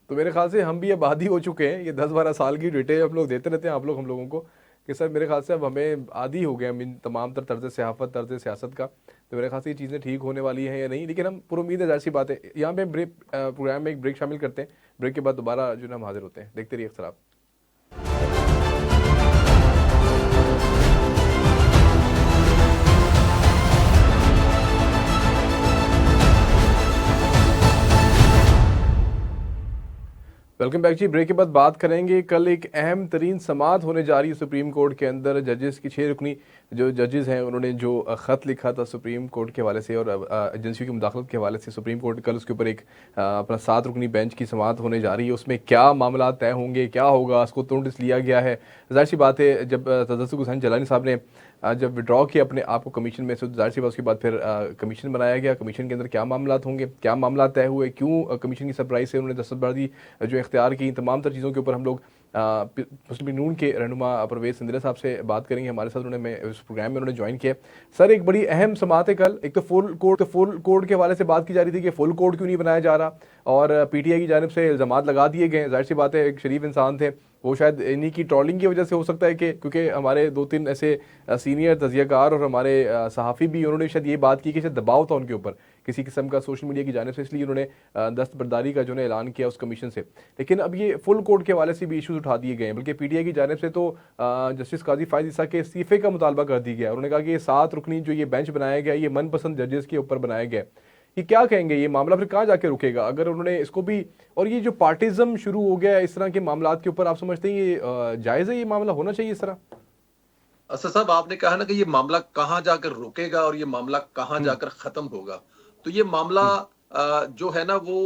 तो मेरे ख्याल से हम भी अब आदी हो चुके हैं। ये 10-12 साल की डिटेल हम लोग देते रहते हैं आप लोग हम लोगों को कि सर मेरे ख्याल से अब हमें आदी हो गए हम इन तमाम तर्ज सहाफत, तर्ज सियासत का। तो मेरे ख्याल से ये चीज़ें ठीक होने वाली हैं या नहीं, लेकिन हम पूरी उम्मीद है, जाहिर सी बात है। यहाँ पे ब्रेक प्रोग्राम में एक ब्रेक शामिल करते हैं। ब्रेक के बाद दोबारा जो है हम हाजिर होते हैं। देखते रहिए अक्सर आप। वेलकम बैक जी। ब्रेक के बाद बात करेंगे, कल एक अहम तरीन समाअत होने जा रही है सुप्रीम कोर्ट के अंदर। जजेस की 6 रुकनी जो जजेस हैं उन्होंने जो ख़त लिखा था सुप्रीम कोर्ट के हवाले से और एजेंसियों की मुदाखलत के हवाले से, सुप्रीम कोर्ट कल उसके ऊपर एक अपना 7 रुकनी बेंच की समाअत होने जा रही है। उसमें क्या मामला तय होंगे, क्या होगा, उसको तो नोटिस लिया गया है। जाहिर सी बात है जब तदस्सुक हुसैन जलानी साहब ने जब विड्रॉ किया अपने आप को कमीशन में से, तो जाहिर सी बात उसके बाद फिर कमीशन बनाया गया। कमीशन के अंदर क्या मामला होंगे, क्या मामला तय हुए, क्यों कमीशन की सरप्राइज से उन्होंने दस्तबर्दी जो इख्तियार की, तमाम तर चीज़ों के ऊपर हम लोग मुस्लिम लीग नून के रहनुमा परवेज सिंधिया साहब से बात करेंगे। हमारे साथ उन्होंने इस प्रोग्राम में उन्होंने ज्वाइन किया। सर एक बड़ी अहम समाअत है कल। एक तो फुल कोर्ट के हवाले से बात की जा रही थी कि फुल कोर्ट क्यों नहीं बनाया जा रहा, और पीटीआई की जानिब से इल्ज़ामात लगा दिए गए। जाहिर सी बात है एक शरीफ इंसान थे वो, शायद इन्हीं की ट्रोलिंग की वजह से हो सकता है कि क्योंकि हमारे 2-3 ऐसे सीनियर तजियाकार और हमारे सहाफ़ी भी, उन्होंने शायद ये बात की कि शायद दबाव था उनके ऊपर किसी किस्म का सोशल मीडिया की जानिब से, इसलिए उन्होंने दस्तबरदारी का जो है ऐलान किया उस कमीशन से। लेकिन अब ये फुल कोर्ट के हवाले से भी इशूज़ उठा दिए गए हैं, बल्कि पीटीआई की जानिब से तो जस्टिस काजी फायद ईसा के इस्तीफ़े का मुतालबा कर दिया गया। उन्होंने कहा कि ये 7 रुकनी जो ये बेंच बनाया गया, ये मनपसंद जजेस के ऊपर बनाया गया। ये क्या कहेंगे, ये मामला फिर कहाँ जाके रुकेगा अगर उन्होंने इसको भी, और ये जो पार्टिज्म शुरू हो गया है इस तरह के मामलात के ऊपर, आप समझते हैं ये जायज़ है, ये मामला होना चाहिए इस तरह? असद साहब, आपने कहा ना कि ये मामला कहाँ जाकर रुकेगा और ये मामला कहाँ जाकर खत्म होगा। तो ये मामला जो है ना वो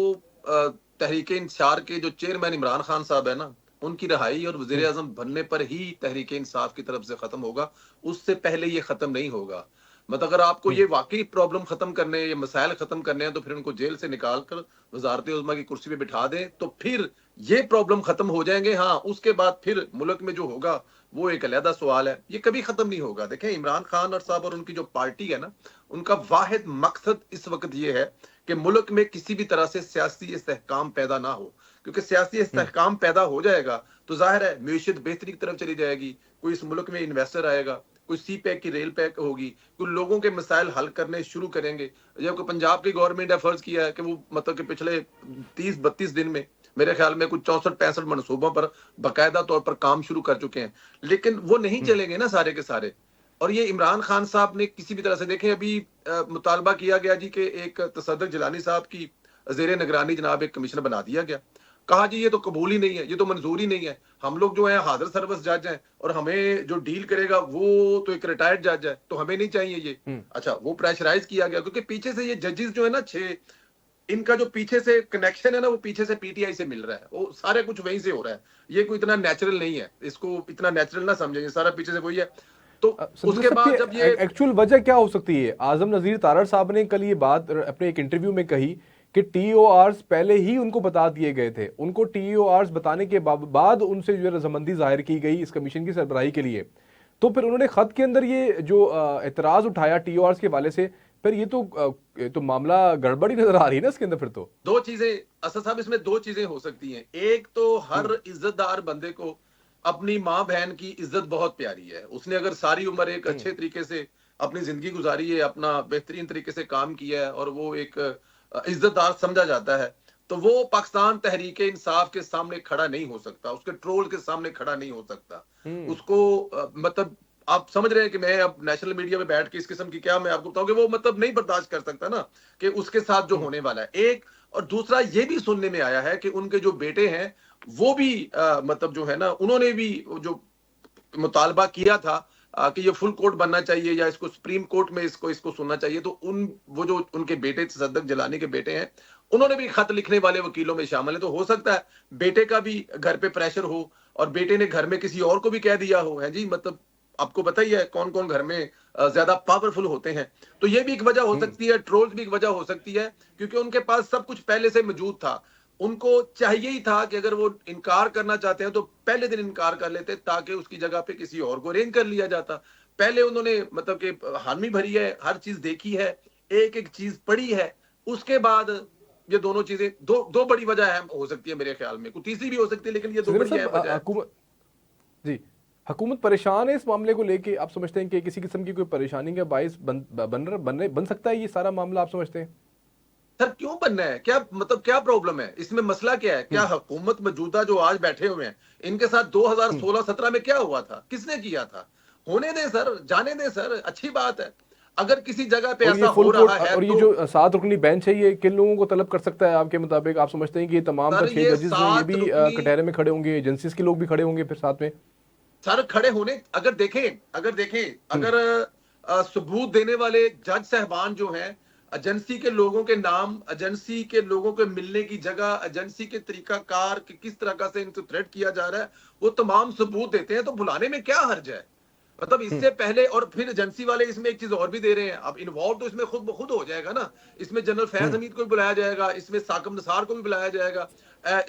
तहरीक इंसाफ के जो चेयरमैन इमरान खान साहब है ना, उनकी रहाई और वजीर आजम बनने पर ही तहरीक इंसाफ की तरफ से खत्म होगा, उससे पहले ये खत्म नहीं होगा। मतलब अगर आपको ये वाकई प्रॉब्लम खत्म करने, ये मसाइल खत्म करने हैं, तो फिर उनको जेल से निकाल कर वजारत उज़्मा की कुर्सी पे बिठा दें, तो फिर ये प्रॉब्लम खत्म हो जाएंगे। हाँ, उसके बाद फिर मुल्क में जो होगा वो एक अलहदा सवाल है, ये कभी खत्म नहीं होगा। देखें, इमरान खान और साहब और उनकी जो पार्टी है ना, उनका वाहिद मकसद इस वक्त ये है कि मुल्क में किसी भी तरह से सियासी इस्तेहकाम पैदा ना हो, क्योंकि सियासी इस्तेहकाम पैदा हो जाएगा तो जाहिर है मीशत बेहतरी की तरफ चली जाएगी, कोई इस मुल्क में इन्वेस्टर आएगा, कोई सी पैक की रेल पैक होगी, कोई लोगों के मसाइल हल करने शुरू करेंगे। जब पंजाब की गवर्नमेंट ने फर्ज किया है कि वो मतलब कि पिछले 30-32 दिन में मेरे ख्याल में कुछ 64-65 मनसूबों पर बाकायदा तौर पर काम शुरू कर चुके हैं, लेकिन वो नहीं चलेंगे ना सारे के सारे। और ये इमरान खान साहब ने किसी भी तरह से, देखें अभी मुतालबा किया गया जी कि एक तसद्दुक जिलानी साहब की ज़ेरे निगरानी जनाब एक कमिश्नर बना दिया गया। कहा जी ये तो कबूल ही नहीं है, ये तो मंजूर ही नहीं है, हम लोग जो है हाजिर सर्विस जज हैं और हमें जो डील करेगा वो तो एक रिटायर्ड जज है, तो हमें नहीं चाहिए ये। अच्छा, वो प्रेशराइज किया गया क्योंकि पीछे से ये जजेस जो है ना 6, इनका जो पीछे से कनेक्शन है ना वो पीछे से पीटीआई से मिल रहा है, वो सारे कुछ वहीं से हो रहा है। ये कोई इतना नेचुरल नहीं है, इसको इतना नेचुरल ना समझे, ये सारा पीछे से वही है। तो संजय उसके साहब बाद की जब ये एक्चुअल वजह क्या हो सकती है? आजम नजीर तारड़ साहब ने कल ये बात अपने एक इंटरव्यू में कही कि टीओआरस पहले ही उनको बता दिए गए थे। उनको टीओआरस बताने के बाद उनसे जो है रजामंदी जाहिर की गई इस कमीशन की सरबराही के लिए। तो फिर उन्होंने खत के अंदर ये जो एतराज उठाया टीओआरस के हवाले से, फिर ये तो मामला गड़बड़ी नजर आ रही है ना इसके अंदर फिर तो। दो चीजें, असद साहब, इसमें दो चीजें हो सकती हैं। एक तो हर इज्जतदार बंदे को अपनी माँ बहन की इज्जत बहुत प्यारी है। उसने अगर सारी उम्र एक अच्छे तरीके से अपनी जिंदगी गुजारी है, अपना बेहतरीन तरीके से काम किया है और वो एक इज्जतदार समझा जाता है, तो वो पाकिस्तान तहरीक इंसाफ के सामने खड़ा नहीं हो सकता, उसके ट्रोल के सामने खड़ा नहीं हो सकता। उसको मतलब आप समझ रहे हैं कि मैं अब नेशनल मीडिया में बैठ के इस किस्म की, क्या मैं आपको बताऊं कि वो मतलब नहीं बर्दाश्त कर सकता ना कि उसके साथ जो होने वाला है। एक और दूसरा ये भी सुनने में आया है कि उनके जो बेटे हैं वो भी मतलब जो है ना, उन्होंने भी जो मुतालबा किया था कि ये फुल कोर्ट बनना चाहिए या इसको सुप्रीम कोर्ट में इसको सुनना चाहिए, तो वो जो उनके बेटे सद्दक जलानी के बेटे हैं, उन्होंने भी खत लिखने वाले वकीलों में शामिल है। तो हो सकता है बेटे का भी घर पे प्रेशर हो और बेटे ने घर में किसी और को भी कह दिया हो, है जी। मतलब आपको पता ही है कौन कौन घर में ज्यादा पावरफुल होते हैं। तो ये भी एक वजह हो सकती है, ट्रोल्स भी एक वजह हो सकती है, क्योंकि उनके पास सब कुछ पहले से मौजूद था। उनको चाहिए ही था कि अगर वो इनकार करना चाहते हैं तो पहले दिन इनकार कर लेते, ताकि उसकी जगह पे किसी और को अरेंज कर लिया जाता। पहले उन्होंने मतलब कि हामी भरी है, हर चीज देखी है, एक एक चीज पढ़ी है, उसके बाद ये दोनों चीजें, दो बड़ी वजह है हो सकती है मेरे ख्याल में। कोई तीसरी भी हो सकती है, लेकिन ये दो बड़ी अहम वजह है। हुकूमत जी, हुकूमत परेशान है इस मामले को लेके? आप समझते हैं कि किसी किस्म की कोई परेशानी का बाइस बन सकता है ये सारा मामला, आप समझते हैं? सर क्यों बनना है, क्या मतलब क्या प्रॉब्लम है इसमें? मसला क्या है? क्या हुकूमत मौजूदा जो आज बैठे हुए हैं, इनके साथ 2016-17 में क्या हुआ था? किसने किया था? होने दें सर, जाने दें सर, अच्छी बात है। अगर किसी जगह पे और ये ऐसा फुल हो कोर्ट रहा है और ये तो जो 7 रुकनी बेंच है, ये किन लोगों को तलब कर सकता है आपके मुताबिक? आप समझते हैं कि ये तमाम तर सर 6 ये जजेस जो हैं, ये सात भी रुकनी कटहरे में खड़े होंगे, एजेंसीज के लोग भी खड़े होंगे फिर साथ में? सर खड़े होने, अगर देखें अगर सबूत देने वाले जज साहबान जो हैं, एजेंसी के लोगों के नाम, एजेंसी के लोगों के मिलने की जगह, एजेंसी के तरीका कार कि किस तरह से इनको थ्रेट किया जा रहा है, वो तमाम सबूत देते हैं, तो बुलाने में क्या हर्ज है? मतलब इससे पहले, और फिर एजेंसी वाले इसमें एक चीज और भी दे रहे हैं। अब इन्वॉल्व तो इसमें खुद ब खुद हो जाएगा ना। इसमें जनरल फैज हमीद को भी बुलाया जाएगा, इसमें साकिब निसार को भी बुलाया जाएगा,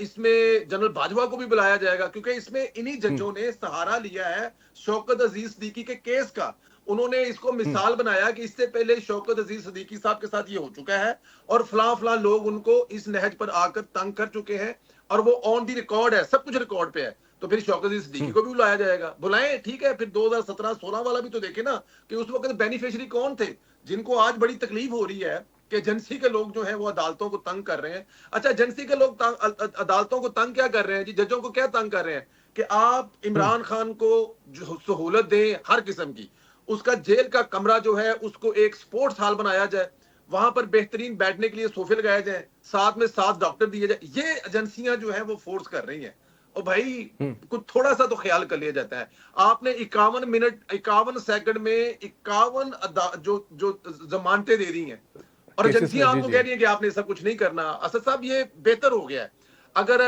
इसमें जनरल बाजवा को भी बुलाया जाएगा, क्योंकि इसमें इन्हीं जजों ने सहारा लिया है शौकत अजीज सिद्दीकी के केस का। उन्होंने इसको मिसाल बनाया कि इससे पहले शौकत अजीज सिद्दीकी साहब के साथ ये हो चुका है और फलां फलां लोग उनको इस नहज पर आकर तंग कर चुके हैं, और वो ऑन दी रिकॉर्ड है, सब कुछ रिकॉर्ड पे है। तो फिर शौकत अजीज सिद्दीकी को भी बुलाया जाएगा। बुलाएं, ठीक है। फिर 2017-16 वाला भी तो देखे ना कि उस वक्त बेनिफिशियरी कौन थे, जिनको आज बड़ी तकलीफ हो रही है कि एजेंसी के लोग जो हैं वो अदालतों को तंग कर रहे हैं। अच्छा, एजेंसी के लोग अदालतों को तंग क्या कर रहे हैं जी? जजों को क्या तंग कर रहे हैं कि आप इमरान खान को जो सहूलत दें हर किस्म की, उसका जेल का कमरा जो है उसको एक स्पोर्ट्स हॉल बनाया जाए, वहां पर बेहतरीन बैठने के लिए सोफे लगाए जाए, साथ में 7 डॉक्टर दिए जाए। ये एजेंसियां जो है वो फोर्स कर रही हैं। और भाई कुछ थोड़ा सा तो ख्याल कर लिया जाता है। आपने 51 मिनट 51 सेकंड में 51 जो जो जमानतें दे दी हैं, और केसेस एजेंसियां में, जी आपको जी। कह रही हैं कि आपने सब कुछ नहीं करना। असद साहब ये बेहतर हो गया है अगर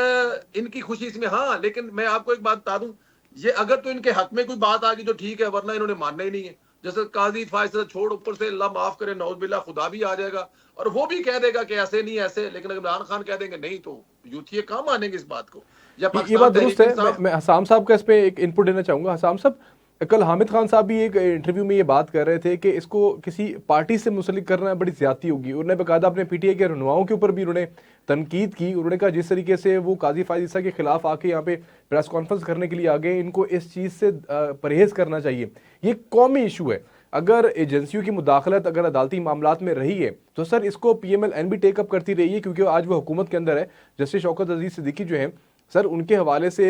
इनकी खुशी इसमें। हाँ, लेकिन मैं आपको एक बात बता दूं, ये अगर तो इनके हक में कोई बात आ गई तो ठीक है, वरना इन्होंने मानना ही नहीं है। जैसे काजी फैसला छोड़, ऊपर से अल्लाह माफ करे, नौजुबिल्ला खुदा भी आ जाएगा और वो भी कह देगा कि ऐसे नहीं ऐसे। लेकिन अगर इमरान खान कह देंगे नहीं, तो यूथ ये कहाँ मानेंगे इस बात को? या ये पाकिस्तान बात दुरुस्त तहरीक है। मैं इंसाफ। मैं हसाम साहब का इस पे एक इनपुट देना चाहूंगा। हसाम साहब, कल हामिद खान साहब भी एक इंटरव्यू में ये बात कर रहे थे कि इसको किसी पार्टी से मुंसलिक करना बड़ी ज्यादती होगी। उन्होंने बाकायदा अपने पीटीआई के रहनुमाओं के ऊपर भी उन्होंने तनकीद की। उन्होंने कहा जिस तरीके से वो काजी फायद ईसा के खिलाफ आके यहाँ पे प्रेस कॉन्फ्रेंस करने के लिए आ गए, इनको इस चीज़ से परहेज करना चाहिए। ये कौमी इशू है। अगर एजेंसियों की मुदाखलत अगर अदालती मामलात में रही है तो सर इसको PMLN भी टेकअप करती रही है, क्योंकि आज वो हुकूमत के अंदर है। जस्टिस शौकत अजीज सिद्दीकी जो है सर, उनके हवाले से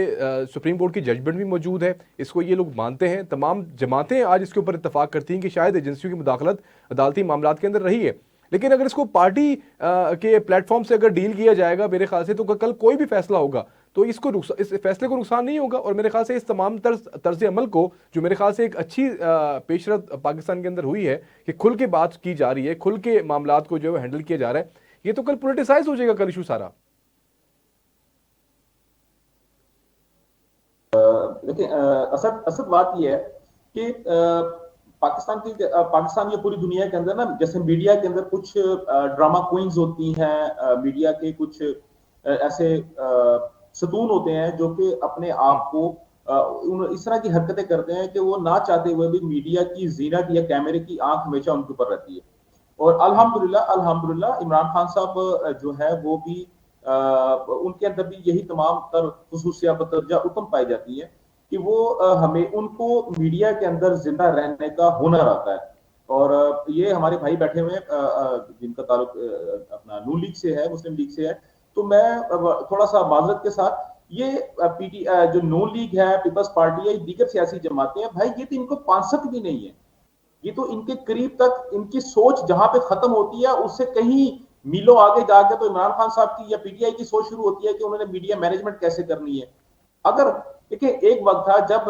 सुप्रीम कोर्ट की जजमेंट भी मौजूद है। इसको ये लोग मानते हैं, तमाम जमातें आज इसके ऊपर इत्तेफाक करती हैं कि शायद एजेंसियों की मुदाखलत अदालती मामलात के अंदर रही है। लेकिन अगर इसको पार्टी के प्लेटफॉर्म से अगर डील किया जाएगा मेरे ख्याल से, तो कल कोई भी फैसला होगा तो इस फैसले को नुकसान नहीं होगा। और मेरे ख्याल से इस तमाम तर्ज अमल को, जो मेरे ख्याल से एक अच्छी पेशरत पाकिस्तान के अंदर हुई है कि खुल के बात की जा रही है, खुल के मामलात को जो है हैंडल किया जा रहा है, ये तो कल पोलिटिसाइज हो जाएगा कल इशू सारा। देखिए असद असद बात यह है कि पाकिस्तान या पूरी दुनिया के अंदर ना, जैसे मीडिया के अंदर कुछ ड्रामा क्वींस होती हैं, मीडिया के कुछ ऐसे सतून होते हैं जो कि अपने आप को इस तरह की हरकतें करते हैं कि वो ना चाहते हुए भी मीडिया की जीनत या कैमरे की आंख हमेशा उनके ऊपर रहती है। और अल्हम्दुलिल्लाह अल्हम्दुलिल्लाह इमरान खान साहब जो है वो भी उनके अंदर भी यही तमाम तर खसूसियात दर्जा उत्तम पाई जाती है कि वो हमें उनको मीडिया के अंदर जिंदा रहने का हुनर आता है। और ये हमारे भाई बैठे हुए हैं जिनका ताल्लुक अपना नून लीग से है, मुस्लिम लीग से है। तो मैं थोड़ा सा माजरत के साथ ये पीटी जो नून लीग है, पीपल्स पार्टी है, दीगर सियासी जमातें हैं, भाई ये तो इनको 5 भी नहीं है। ये तो इनके करीब तक इनकी सोच जहां पे खत्म होती है उससे कहीं मीलों आगे जाके तो इमरान खान साहब की या पीटीआई की सोच शुरू होती है कि उन्होंने मीडिया मैनेजमेंट कैसे करनी है। अगर देखिए एक वक्त था जब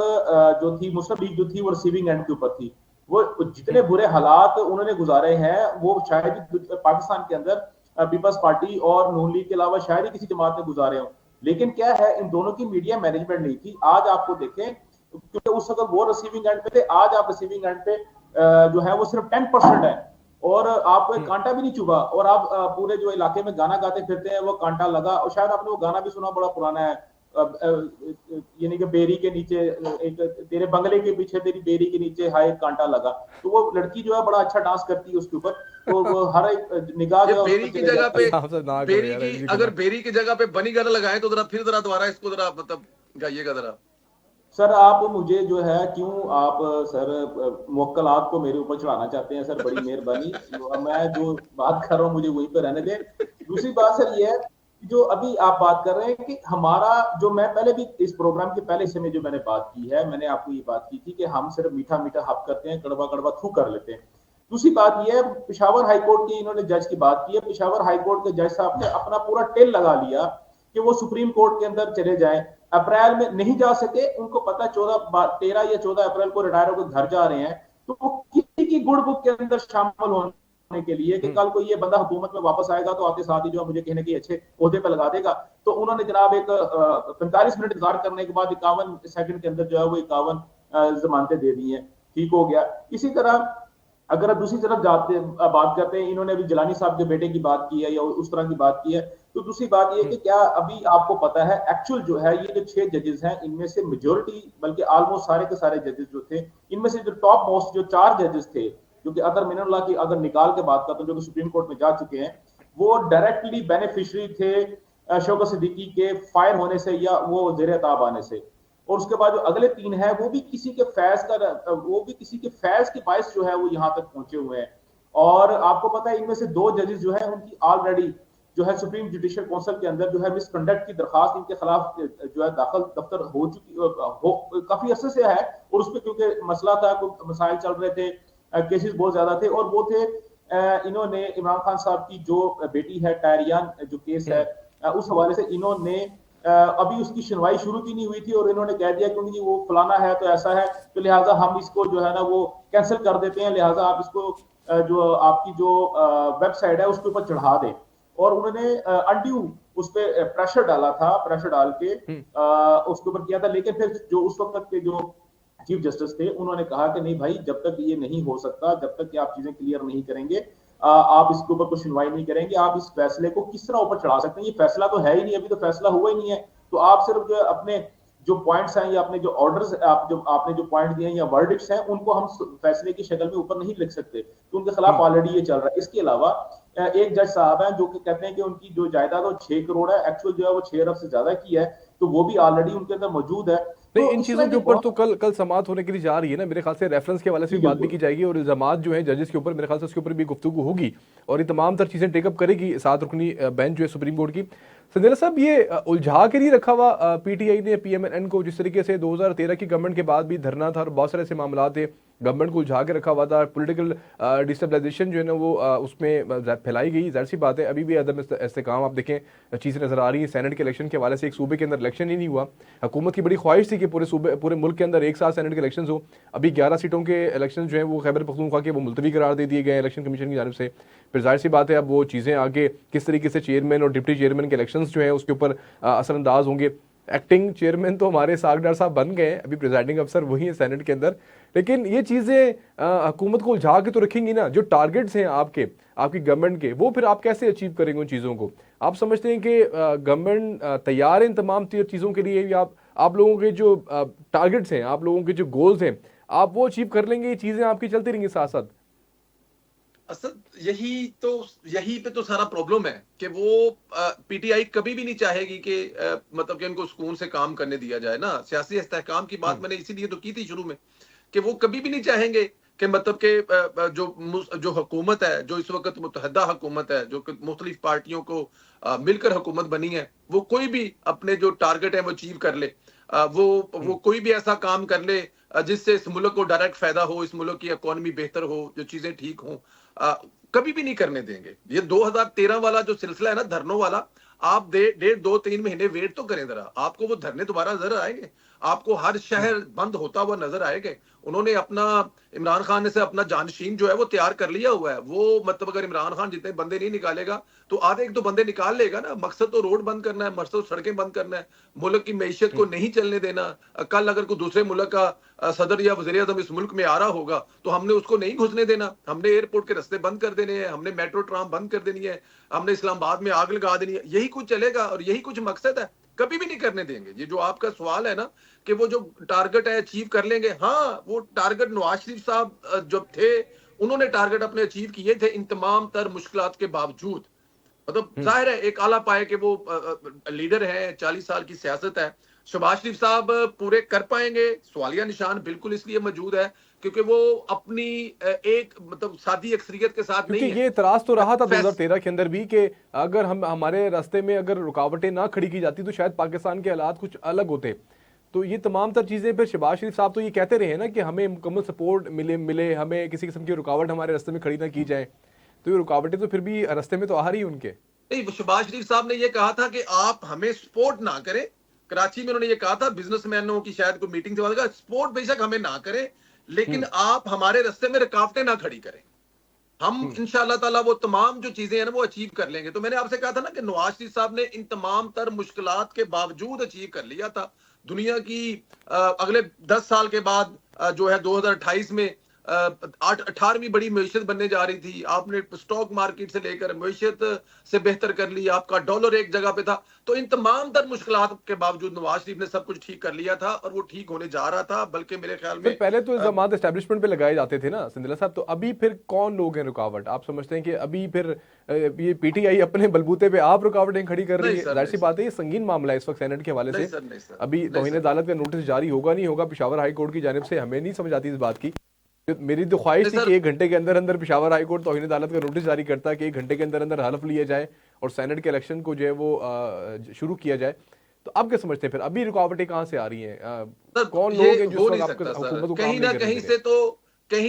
जो थी मुस्लिम लीग जो थी वो रिसीविंग एंड के ऊपर थी। वो जितने बुरे हालात उन्होंने गुजारे हैं वो शायद ही पाकिस्तान के अंदर पीपल्स पार्टी और नून लीग के अलावा शायद ही किसी जमात ने गुजारे हो। लेकिन क्या है, इन दोनों की मीडिया मैनेजमेंट नहीं थी। आज आपको देखें, क्योंकि उस वक्त वो रिसीविंग एंड पे थे, आज आप रिसीविंग एंड पे जो है वो सिर्फ 10% है और आपको एक कांटा भी नहीं चुभा और आप पूरे जो इलाके में गाना गाते फिरते हैं वो कांटा लगा। और शायद आपने वो गाना भी सुना, बड़ा पुराना है, यानी कि बेरी के नीचे एक तेरे बंगले के पीछे तेरी बेरी के नीचे हाय कांटा लगा। तो वो लड़की जो है बड़ा अच्छा डांस करती है उसके ऊपर, तो वो हर एक निगाह जो है बेरी की जगह पे आप सब ना करो बेरी यार, की ऐसी अगर कोई बेरी की जगह पे बनी गाना लगाएं तो जरा दोबारा इसको जरा मतलब गाइएगा जरा। सर आप मुझे जो है क्यों आप सर मुवक्कलात को मेरे ऊपर चढ़ाना चाहते हैं सर, बड़ी मेहरबानी। मैं जो बात कर रहा हूँ मुझे वहीं पे रहने दें। दूसरी बात सर ये है कि जो अभी आप बात कर रहे हैं कि हमारा जो, मैं पहले भी इस प्रोग्राम के पहले हिस्से में जो मैंने बात की है, मैंने आपको ये बात की थी कि हम सिर्फ मीठा मीठा हप करते हैं, कड़वा कड़वा थू कर लेते हैं। दूसरी बात यह है, पिशावर हाईकोर्ट की इन्होंने जज की बात की है। पिशावर हाईकोर्ट के जज साहब ने अपना पूरा टेल लगा लिया कि वो सुप्रीम कोर्ट के अंदर चले जाएं। अप्रैल में नहीं जा सके, उनको पता 13 या 14 अप्रैल को रिटायर होकर घर जा रहे हैं, तो वो किसी की गुड बुक के अंदर शामिल होने के लिए कि कल को ये बंदा हुकूमत में वापस आएगा तो आते साथ ही जो मुझे कहने की अच्छे ओहदे पर लगा देगा। तो उन्होंने जनाब एक 45 मिनट इंतजार करने के बाद 51 सेकंड के अंदर जो है वो 51 जमानतें दे दी हैं, ठीक हो गया। इसी तरह अगर दूसरी तरफ जाते बात करते हैं, इन्होंने अभी जलानी साहब के बेटे की बात की है या उस तरह की बात की है। तो दूसरी बात ये कि क्या अभी आपको पता है एक्चुअल जो है ये जो 6 जजेस हैं इनमें से मेजोरिटी, बल्कि ऑलमोस्ट सारे के सारे जजेस जो थे, इनमें से जो टॉप मोस्ट जो 4 जजेस थे जो कि अदर मिनल्ला की अगर निकाल के बात करते हैं जो कि सुप्रीम कोर्ट में जा चुके हैं, वो डायरेक्टली बेनिफिशियरी थे शौकत सिद्दीकी के फायर होने से या वो जेर ताब आने से। और उसके बाद जो अगले 3 है वो भी किसी के फैज की बाइस जो है वो यहाँ तक पहुंचे हुए हैं। और आपको पता है इनमें से 2 जजेस जो है उनकी ऑलरेडी जो है सुप्रीम जुडिशियल काउंसिल के अंदर जो है मिसकंडक्ट की दरखास्त इनके खिलाफ जो है दाखिल दफ्तर हो चुकी काफी अरसे से है। और उस पर क्योंकि मसला था, कोई मसाइल चल रहे थे, केसेस बहुत ज्यादा थे, और वो थे इन्होंने इमरान खान साहब की जो बेटी है टायरियान जो केस है, उस हवाले से इन्होंने अभी उसकी सुनवाई शुरू की नहीं हुई थी और इन्होंने कह दिया क्योंकि वो फलाना है तो ऐसा है तो लिहाजा हम इसको जो है ना वो कैंसिल कर देते हैं, लिहाजा आप इसको जो आपकी जो वेबसाइट है उसके ऊपर चढ़ा दें। और उन्होंने अनड्यू उस पर प्रेशर डाला था, प्रेशर डाल के उसके ऊपर किया था। लेकिन फिर जो उस वक्त के जो चीफ जस्टिस थे उन्होंने कहा कि नहीं भाई, जब तक ये नहीं हो सकता, जब तक कि आप चीजें क्लियर नहीं करेंगे, आप इसके ऊपर कोई सुनवाई नहीं करेंगे, आप इस फैसले को किस तरह ऊपर चढ़ा सकते हैं? ये फैसला तो है ही नहीं, अभी तो फैसला हुआ ही नहीं है। तो आप सिर्फ जो अपने जो पॉइंट्स हैं या अपने जो ऑर्डर्स आपने जो पॉइंट दिए हैं या वर्डिक्ट्स हैं उनको हम फैसले की शक्ल में ऊपर नहीं लिख सकते, तो उनके खिलाफ ऑलरेडी ये चल रहा है। इसके अलावा एक जज साहब हैं जो कि कहते हैं कि उनकी जो जायदाद वो 6 करोड़ है, एक्चुअल जो है वो 6 अरब से ज्यादा की है, तो वो भी ऑलरेडी उनके अंदर मौजूद है। नहीं, तो इन इस चीज़ों तरह के की ऊपर बहुत तो कल समाअत होने के लिए जा रही है ना, मेरे ख्याल से रेफरेंस के हवाले से भी बात भी की जाएगी और जमात जो है जजेस के ऊपर मेरे ख्याल से उसके ऊपर भी गुफ्तगू होगी और ये तमाम तर चीज़ें टेकअप करेगी 7 रुकनी बेंच जो है सुप्रीम कोर्ट की। संदेला साहब, ये उलझा के नहीं रखा हुआ पीटीआई ने पीएमएन को, जिस तरीके से 2013 की गवर्नमेंट के बाद भी धरना था और बहुत सारे ऐसे मामला थे, गवर्नमेंट को उलझा के रखा हुआ था, पॉलिटिकल डिस्टेबलाइजेशन जो है ना वो उसमें फैलाई गई। जाहिर सी बात है अभी भी अदम इस्तेकाम आप देखें चीज़ें नजर आ रही हैं। सेनेट के इलेक्शन के हवाले से एक सूबे के अंदर इलेक्शन ही नहीं हुआ। हुकूमत की बड़ी ख्वाहिश थी कि पूरे मुल्क के अंदर एक साथ सेनेट के इलेक्शन हो। अभी 11 सीटों के इलेक्शन जो है वो खैबर पख्तूनख्वा के वो मुलतवी करार दे दिए गए इलेक्शन कमीशन की जानिब से। फिर जाहिर सी बात है अब वो चीज़ें आगे किस तरीके से चेयरमैन और डिप्टी चेयरमैन के इलेक्शन जो है उसके ऊपर असरअंदाज होंगे। एक्टिंग चेयरमैन तो हमारे सागडार साहब बन गए हैं, अभी प्रिजाइडिंग अफसर वही है सेनेट के अंदर। लेकिन ये चीज़ें हुकूमत को उलझा के तो रखेंगी ना, जो टारगेट्स हैं आपके, आपकी गवर्नमेंट के, वो फिर आप कैसे अचीव करेंगे उन चीज़ों को? आप समझते हैं कि गवर्नमेंट तैयार है इन तमाम चीज़ों के लिए, या आप लोगों के जो टारगेट्स हैं, आप लोगों के जो गोल्स हैं, आप वो अचीव कर लेंगे, ये चीज़ें आपकी चलती रहेंगी साथ साथ? असद यही पे तो सारा प्रॉब्लम है कि वो पीटीआई कभी भी नहीं चाहेगी कि मतलब कि उनको सुकून से काम करने दिया जाए ना। सियासी इस्तेहकाम की बात मैंने इसीलिए तो की थी शुरू में कि वो कभी भी नहीं चाहेंगे कि मतलब कि जो हुकूमत है, जो इस वक्त मुत्तहदा हुकूमत है, जो मुख्तलिफ पार्टियों को मिलकर हुकूमत बनी है, वो कोई भी अपने जो टारगेट है वो अचीव कर ले। वो कोई भी ऐसा काम कर ले जिससे इस मुल्क को डायरेक्ट फायदा हो, इस मुल्क की इकोनॉमी बेहतर हो, जो चीजें ठीक हों, कभी भी नहीं करने देंगे। ये 2013 वाला जो सिलसिला है ना धरनों वाला, आप 1.5-2-3 महीने वेट तो करें जरा, आपको वो धरने दोबारा नजर आएंगे, आपको हर शहर बंद होता हुआ नजर आएगा। उन्होंने अपना, इमरान खान ने से अपना जानशीन जो है वो तैयार कर लिया हुआ है। वो मतलब अगर इमरान खान जितने बंदे नहीं निकालेगा तो आधे एक दो बंदे निकाल लेगा ना। मकसद तो रोड बंद करना है, मकसद तो सड़कें बंद करना है, मुल्क की मैशियत को नहीं चलने देना। कल अगर कोई दूसरे मुल्क का सदर या वज़ीर आज़म इस मुल्क में आ रहा होगा तो हमने उसको नहीं घुसने देना, हमने एयरपोर्ट के रास्ते बंद कर देने हैं, हमने मेट्रो ट्राम बंद कर देनी है, हमने इस्लामाबाद में आग लगा देनी है। यही कुछ चलेगा और यही कुछ मकसद है, कभी भी नहीं करने देंगे। ये जो आपका सवाल है ना कि वो जो टारगेट है अचीव कर लेंगे, हाँ वो टारगेट नवाज शरीफ साहब जब थे उन्होंने टारगेट अपने अचीव किए थे इन तमाम तर मुश्किलात के बावजूद। मतलब जाहिर है एक आला पाए के वो लीडर है, 40 साल की सियासत है। शहबाज शरीफ साहब पूरे कर पाएंगे, सवालिया निशान बिल्कुल इसलिए मौजूद है क्योंकि वो अपनी एक मतलब सादी अक्सरियत के साथ क्योंकि नहीं है। ये इतराज तो रहा था 2013 के अंदर भी कि अगर हम हमारे रास्ते में अगर रुकावटें ना खड़ी की जाती तो शायद पाकिस्तान के हालात कुछ अलग होते। तो ये तमाम तर चीज़ें फिर शहबाज शरीफ साहब तो ये कहते रहे ना कि हमें मुकम्मल सपोर्ट मिले, हमें किसी किस्म की रुकावट हमारे रास्ते में खड़ी ना की जाए। तो ये रुकावटें तो फिर भी रास्ते में तो आ रही उनके। नहीं, शहबाज शरीफ साहब ने ये कहा था कि आप हमें सपोर्ट ना करें। कराची में उन्होंने ये कहा था, बिजनेसमैनों की शायद कोई मीटिंग से सपोर्ट बेशक हमें ना करें लेकिन आप हमारे रास्ते में रुकावटें ना खड़ी करें, हम इंशाअल्लाह ताला वो तमाम जो चीजें हैं ना वो अचीव कर लेंगे। तो मैंने आपसे कहा था ना कि नवाज शरीफ साहब ने इन तमाम तर मुश्किलात के बावजूद अचीव कर लिया था। दुनिया की अगले 10 साल के बाद जो है 2028 में 18वीं बड़ी मैशियत बनने जा रही थी। आपने स्टॉक मार्केट से लेकर मैशियत से बेहतर कर लिया, आपका डॉलर एक जगह पे था। तो इन तमाम तर मुश्किलात के बावजूद नवाज शरीफ ने सब कुछ ठीक कर लिया था और वो ठीक होने जा रहा था। बल्कि मेरे ख्याल में पहले तो इल्जामात एस्टेब्लिशमेंट पे लगाए जाते थे ना सिंधिया साहब, तो अभी फिर कौन लोग हैं रुकावट? आप समझते हैं कि अभी फिर ये पीटीआई अपने बलबूते पे आप रुकावटें खड़ी कर रही है? जाहिर सी बात है ये संगीन मामला है इस वक्त सेनेट के हवाले से। अभी तौहीन अदालत का नोटिस जारी होगा नहीं होगा पेशावर हाई कोर्ट की जानिब से, हमें नहीं समझ आती इस बात की। मेरी तो ख्वाहिश थी कि 1 घंटे के अंदर अंदर पेशावर हाई कोर्ट तौहीन अदालत का नोटिस जारी करता है कि 1 घंटे के अंदर अंदर हलफ लिया जाए और सेनेट के इलेक्शन को जो है वो शुरू किया जाए। तो आप क्या समझते हैं फिर अभी रुकावटें कहाँ से आ रही हैं? कौन लोग हैं जो हुकूमत को कहीं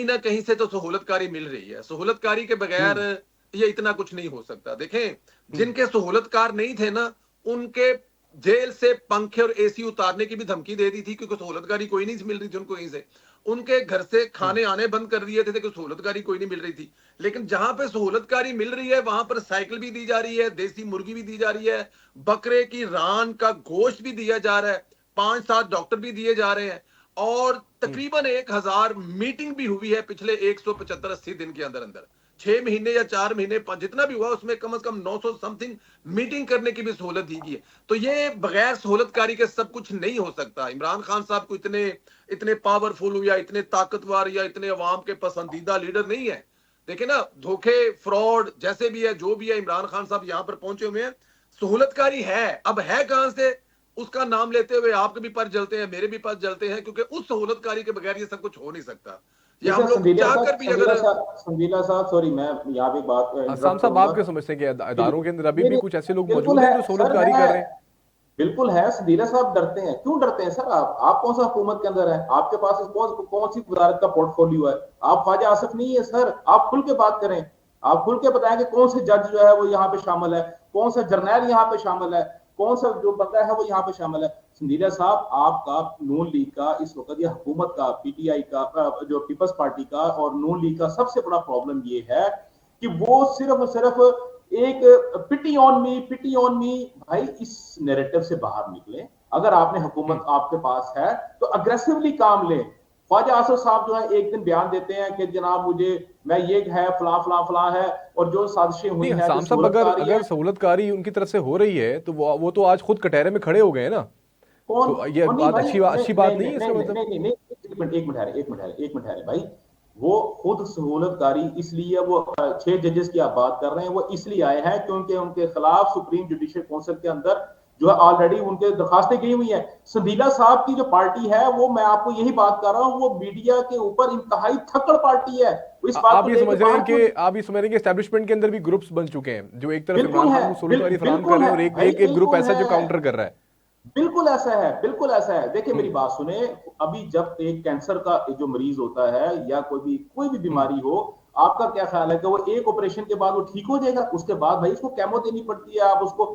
ना कहीं से तो सहूलतकारी मिल रही है। सहूलतकारी के बगैर ये इतना कुछ नहीं हो सकता। देखें, जिनके सहूलतकार नहीं थे ना उनके जेल से पंखे और एसी उतारने की भी धमकी दे दी थी क्योंकि सहूलतकारी कोई नहीं मिल रही थी उनको। कहीं से उनके घर से खाने आने बंद कर दिए थे कि सहूलतकारी कोई नहीं मिल रही थी। लेकिन जहां पे सहूलतकारी मिल रही है वहां पर साइकिल भी दी जा रही है, देसी मुर्गी भी दी जा रही है, बकरे की रान का गोश्त भी दिया जा रहा है, 5-7 डॉक्टर भी दिए जा रहे हैं और तकरीबन 1000 मीटिंग भी हुई है पिछले 175-80 दिन के अंदर अंदर। 6 महीने या 4 महीने जितना भी हुआ उसमें कम से कम 900 समथिंग मीटिंग करने की भी सहूलत दी गई है। तो ये बगैर सहूलतकारी के सब कुछ नहीं हो सकता। इमरान खान साहब को इतने पावरफुल या इतने ताकतवर या इतने अवाम के पसंदीदा लीडर नहीं है। देखिए ना, धोखे, फ्रॉड जैसे भी है, जो भी है, इमरान खान साहब यहाँ पर पहुंचे हुए हैं। सहूलतकारी है, अब है कहां से उसका नाम लेते हुए आपके भी पर जलते हैं, मेरे भी पर जलते हैं, क्योंकि उस सहूलतकारी के बगैर ये सब कुछ हो नहीं सकता। ये हम लोग चाहकर भी अगर संजीला साहब सॉरी मैं यहाँ पे बात साहब आप क्या समझते हैं कि इदारों के अंदर अभी भी कुछ ऐसे लोग मौजूद हैं जो सहूलतकारी कर रहे हैं? बिल्कुल है। संजीला साहब डरते हैं, क्यों डरते हैं सर? आप कौन सा हुकूमत के अंदर है? आपके पास कौन सी वजारत का पोर्टफोलियो है? आप ख्वाजा आसिफ नहीं है सर। आप खुल के बात करें, आप खुल के बताएं कि कौन से जज जो है वो यहाँ पे शामिल है, कौन सा जर्नैल यहाँ पे शामिल है, कौन सा जो बंदा है वो यहाँ पे शामिल है। संजीला साहब, आपका नून लीग का इस वक्त या हुकूमत का, पीटीआई का, जो पीपल्स पार्टी का और नून लीग का सबसे बड़ा प्रॉब्लम ये है कि वो सिर्फ एक पिटी ऑन मी भाई, इस नैरेटिव से बाहर निकले। अगर आपने हुकूमत आपके पास है तो अग्रेसिवली काम लें। ख्वाजा आसिफ साहब जो है एक दिन बयान देते हैं कि जनाब मुझे मैं ये है फला फला फला है, और जो साजिशें हुई नहीं हैं जो हसाम साहब, अगर सहूलतकारी है। अगर सहूलतकारी उनकी तरफ से हो रही है तो वो तो आज खुद कटहरे में खड़े हो गए ना। कौन? तो ये और नहीं बात भाई, नहीं अच्छी बात नहीं नहीं नहीं है इसका नहीं मतलब। नहीं नहीं नहीं, एक मिनट है भाई। वो खुद सहूलतकारी इसलिए वो 6 जजेस की आप बात कर रहे हैं, वो इसलिए आए हैं क्योंकि उनके खिलाफ सुप्रीम जुडिशियल काउंसिल के अंदर जो है ऑलरेडी उनके दरखास्तें गई हुई हैं। संदीला साहब की जो पार्टी है, वो मैं आपको यही बात कर रहा हूं, वो मीडिया के ऊपर इंतहाई थक्कड़ पार्टी है। वो इस बात को लेके बाहर क्यों? आप ये समझ रहे हैं कि एस्टेब्लिशमेंट के अंदर भी ग्रुप्स बन चुके हैं, जो एक तरफ बिल्कुल इमरान है, खान को सहूलतकारी फराहम कर बिल्कुल रहे है हैं और एक भाई, एक, एक ग्रुप बिल्कुल ऐसा है। जो काउंटर कर रहा है। बिल्कुल ऐसा है, बिल्कुल ऐसा है। देखिए मेरी हम्म। बात सुने। अभी जब एक कैंसर का जो मरीज होता है या कोई भी हम्म। बीमारी हो, आपका क्या ख्याल है कि वो एक ऑपरेशन के बाद वो ठीक हो जाएगा? उसके बाद भाई उसको केमो देनी पड़ती है, आप उसको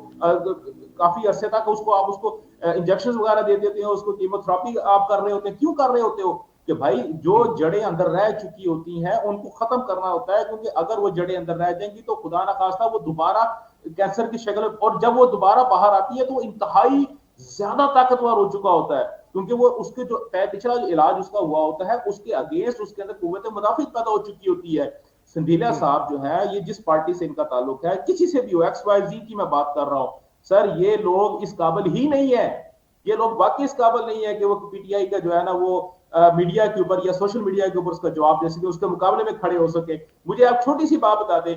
काफी अरसे तक उसको इंजेक्शन वगैरह दे देते हो, उसको कीमोथेरेपी आप कर रहे होते हैं। क्यों कर रहे होते हो? कि भाई जो हम्म। जड़ें अंदर रह चुकी होती हैं उनको खत्म करना होता है, क्योंकि अगर वो जड़ें अंदर रह जाएंगी तो खुदा ना खास्ता वो दोबारा कैंसर की शक्ल, और जब वो दोबारा बाहर आती है तो इंतहाई ज्यादा ताकतवर हो चुका होता है, क्योंकि वो उसके जो पिछला जो इलाज उसका हुआ होता है उसके अगेंस्ट उसके अंदर कुव्वत मुदाफिक पैदा हो चुकी होती है। संदीला हम्म। साहब जो है, ये जिस पार्टी से इनका ताल्लुक है, किसी से भी हो, XYZ की मैं बात कर रहा हूं सर, ये लोग इस काबिल ही नहीं है। ये लोग वाकई इस काबिल नहीं है कि वो PTI का जो है ना वो मीडिया के ऊपर या सोशल मीडिया के ऊपर उसका जवाब दे सके, उसके मुकाबले में खड़े हो सके। मुझे आप छोटी सी बात बता दें,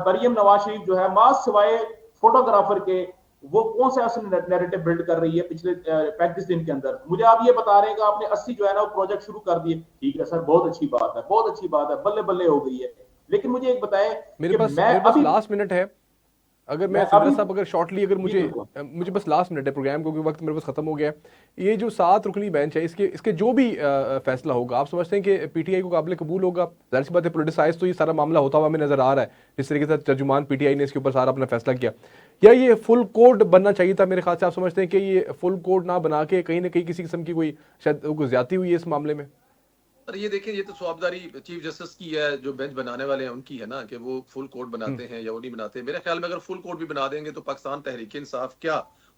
मरियम नवाज शरीफ जो है, मास सिवाय फोटोग्राफर के वो कौन सा नैरेटिव बिल्ड कर रही है पिछले 35 दिन के अंदर? मुझे आप ये बता रहे हैं कि आपने 80 जो है ना वो प्रोजेक्ट शुरू कर दिए। ठीक है सर, बहुत अच्छी बात है, बहुत अच्छी बात है, बल्ले बल्ले हो गई है। लेकिन मुझे एक बताएं कि मेरे पास लास्ट मिनट है। अगर मैं मैं सिंदरा अभी साहब, अगर शॉर्टली, अगर जी बिल्कुल। मुझे बस लास्ट मिनट है प्रोग्राम को, क्योंकि वक्त मेरे पास खत्म हो गया है। ये जो 7 रुकनी बेंच है, इसके इसके जो भी फैसला होगा, आप समझते हैं कि PTI को काबिल कबूल होगा? जाहिर सी बात है, पोलिटिसाइज तो ये सारा मामला होता हुआ हमें नजर आ रहा है, जिस तरीके से तर्जुमान PTI ने इसके ऊपर सारा अपना फैसला किया। या ये फुल कोड बनना चाहिए था? मेरे ख्याल से आप समझते हैं कि ये फुल कोड ना बना के कहीं ना कहीं किसी किस्म की कोई शायद ज्यादती हुई है इस मामले में? पर ये देखिए, ये तो जवाबदारी चीफ जस्टिस की है, जो बेंच बनाने वाले हैं उनकी है ना, कि वो फुल कोड बनाते हैं या वो नहीं बनाते। मेरे ख्याल में अगर फुल कोड भी बना देंगे तो पाकिस्तान तहरीक इंसाफ क्या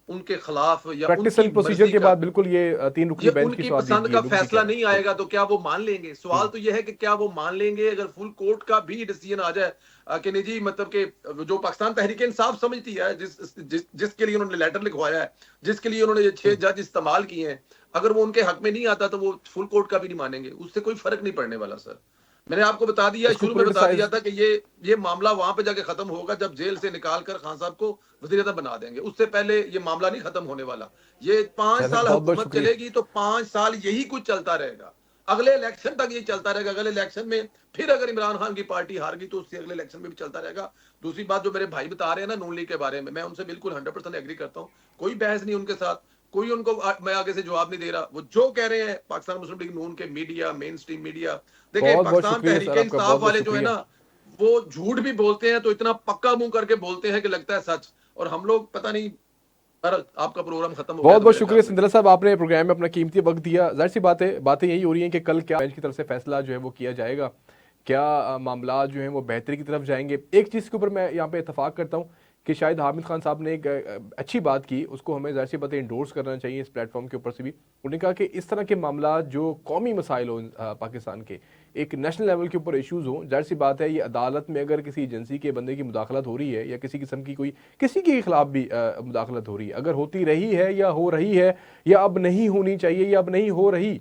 उनके खिलाफ या प्रैक्टिस उनकी एंड प्रोसीजर मर्जी के का बाद बिल्कुल ये 3 रुकनी ये बेंच की उनकी सवाल पसंद दी का है, लोगों की क्या फैसला है? नहीं आएगा तो क्या वो मान लेंगे? सवाल तो यह है कि क्या वो मान लेंगे अगर फुल कोर्ट का भी डिसीजन आ जाए कि नहीं जी, मतलब कि जो पाकिस्तान तहरीक इंसाफ समझती है, जिसके लिए उन्होंने लेटर लिखवाया है, जिसके लिए उन्होंने ये 6 जज इस्तेमाल किए हैं, अगर वो उनके हक में नहीं आता तो वो फुल कोर्ट का भी नहीं मानेंगे। उससे कोई फर्क नहीं पड़ने वाला सर। मैंने आपको बता दिया, इसको शुरू में बता दिया पोलिटिसाइज। था कि ये मामला वहां पे जाके खत्म होगा जब जेल से निकाल कर खान साहब को वजीर आज़म बना देंगे। उससे पहले ये मामला नहीं खत्म होने वाला। ये 5 साल बहुत बहुत हुकूमत शुक्रिया। चलेगी तो 5 साल यही कुछ चलता रहेगा। अगले इलेक्शन तक ये चलता रहेगा। अगले इलेक्शन में फिर अगर इमरान खान की पार्टी हार गई तो उससे अगले इलेक्शन में भी चलता रहेगा। दूसरी बात, जो मेरे भाई बता रहे हैं ना नून लीग के बारे में, मैं उनसे बिल्कुल 100% एग्री करता हूँ। कोई बहस नहीं उनके साथ, कोई उनको मैं आगे से जवाब नहीं दे रहा। वो जो कह रहे हैं पाकिस्तान मुस्लिम लीग नून के मीडिया, मेन स्ट्रीम मीडिया, देखिए बहुत बहुत पाकिस्तान शुक्रिया तहरीक सर आपका, इंसाफ बहुत बहुत वाले जो है शुक्रिया। ना, वो झूठ भी बोलते हैं तो इतना पक्का मुंह करके बोलते हैं कि लगता है सच। और हम लोग पता नहीं। पर आपका प्रोग्राम खत्म हो गया बहुत तो बहुत मेरे शुक्रिया ख्याल में सिंदरा साहब, आपने प्रोग्राम में अपना कीमती वक्त दिया। जाहिर सी बातें यही हो रही हैं कि कल क्या बेंच की तरफ से फैसला जो है वो किया जाएगा, क्या मामला जो है वो बेहतरी की तरफ जाएंगे। एक चीज़ के ऊपर मैं यहाँ पे इतफाक़ करता हूँ कि शायद हामिद खान साहब ने एक अच्छी बात की, उसको हमें ज़ाहिर सी बातें इंडोर्स करना चाहिए इस प्लेटफॉर्म के ऊपर से भी। उन्होंने कहा कि इस तरह के मामला जो कौमी मसाइल हो पाकिस्तान के, एक नेशनल लेवल के ऊपर इशूज़ हों, जाहिर सी बात है ये अदालत में अगर किसी एजेंसी के बंदे की मुदाखलत हो रही है या किसी किस्म की कोई किसी के खिलाफ भी मुदाखलत हो रही है, अगर होती रही है या हो रही है या अब नहीं होनी चाहिए या अब नहीं हो रही,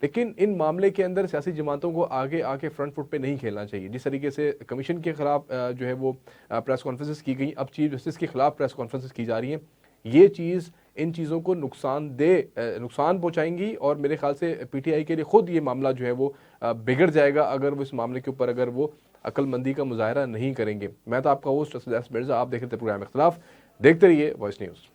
लेकिन इन मामले के अंदर सियासी जमातों को आगे आके फ्रंट फुट पे नहीं खेलना चाहिए। जिस तरीके से कमीशन के खिलाफ जो है वो प्रेस कॉन्फ्रेंसेस की गई, अब चीफ जस्टिस के खिलाफ प्रेस कॉन्फ्रेंसेस की जा रही हैं, ये चीज़ इन चीज़ों को नुकसान पहुंचाएंगी और मेरे ख्याल से PTI के लिए खुद ये मामला जो है वो बिगड़ जाएगा अगर वो इस मामले के ऊपर अगर वो अक्लमंदी का मुजाहरा नहीं करेंगे। मैं तो आपका होस्ट मिर्जा, आप देख रहे थे प्रोग्राम इख्तिलाफ। देखते रहिए वॉइस न्यूज़।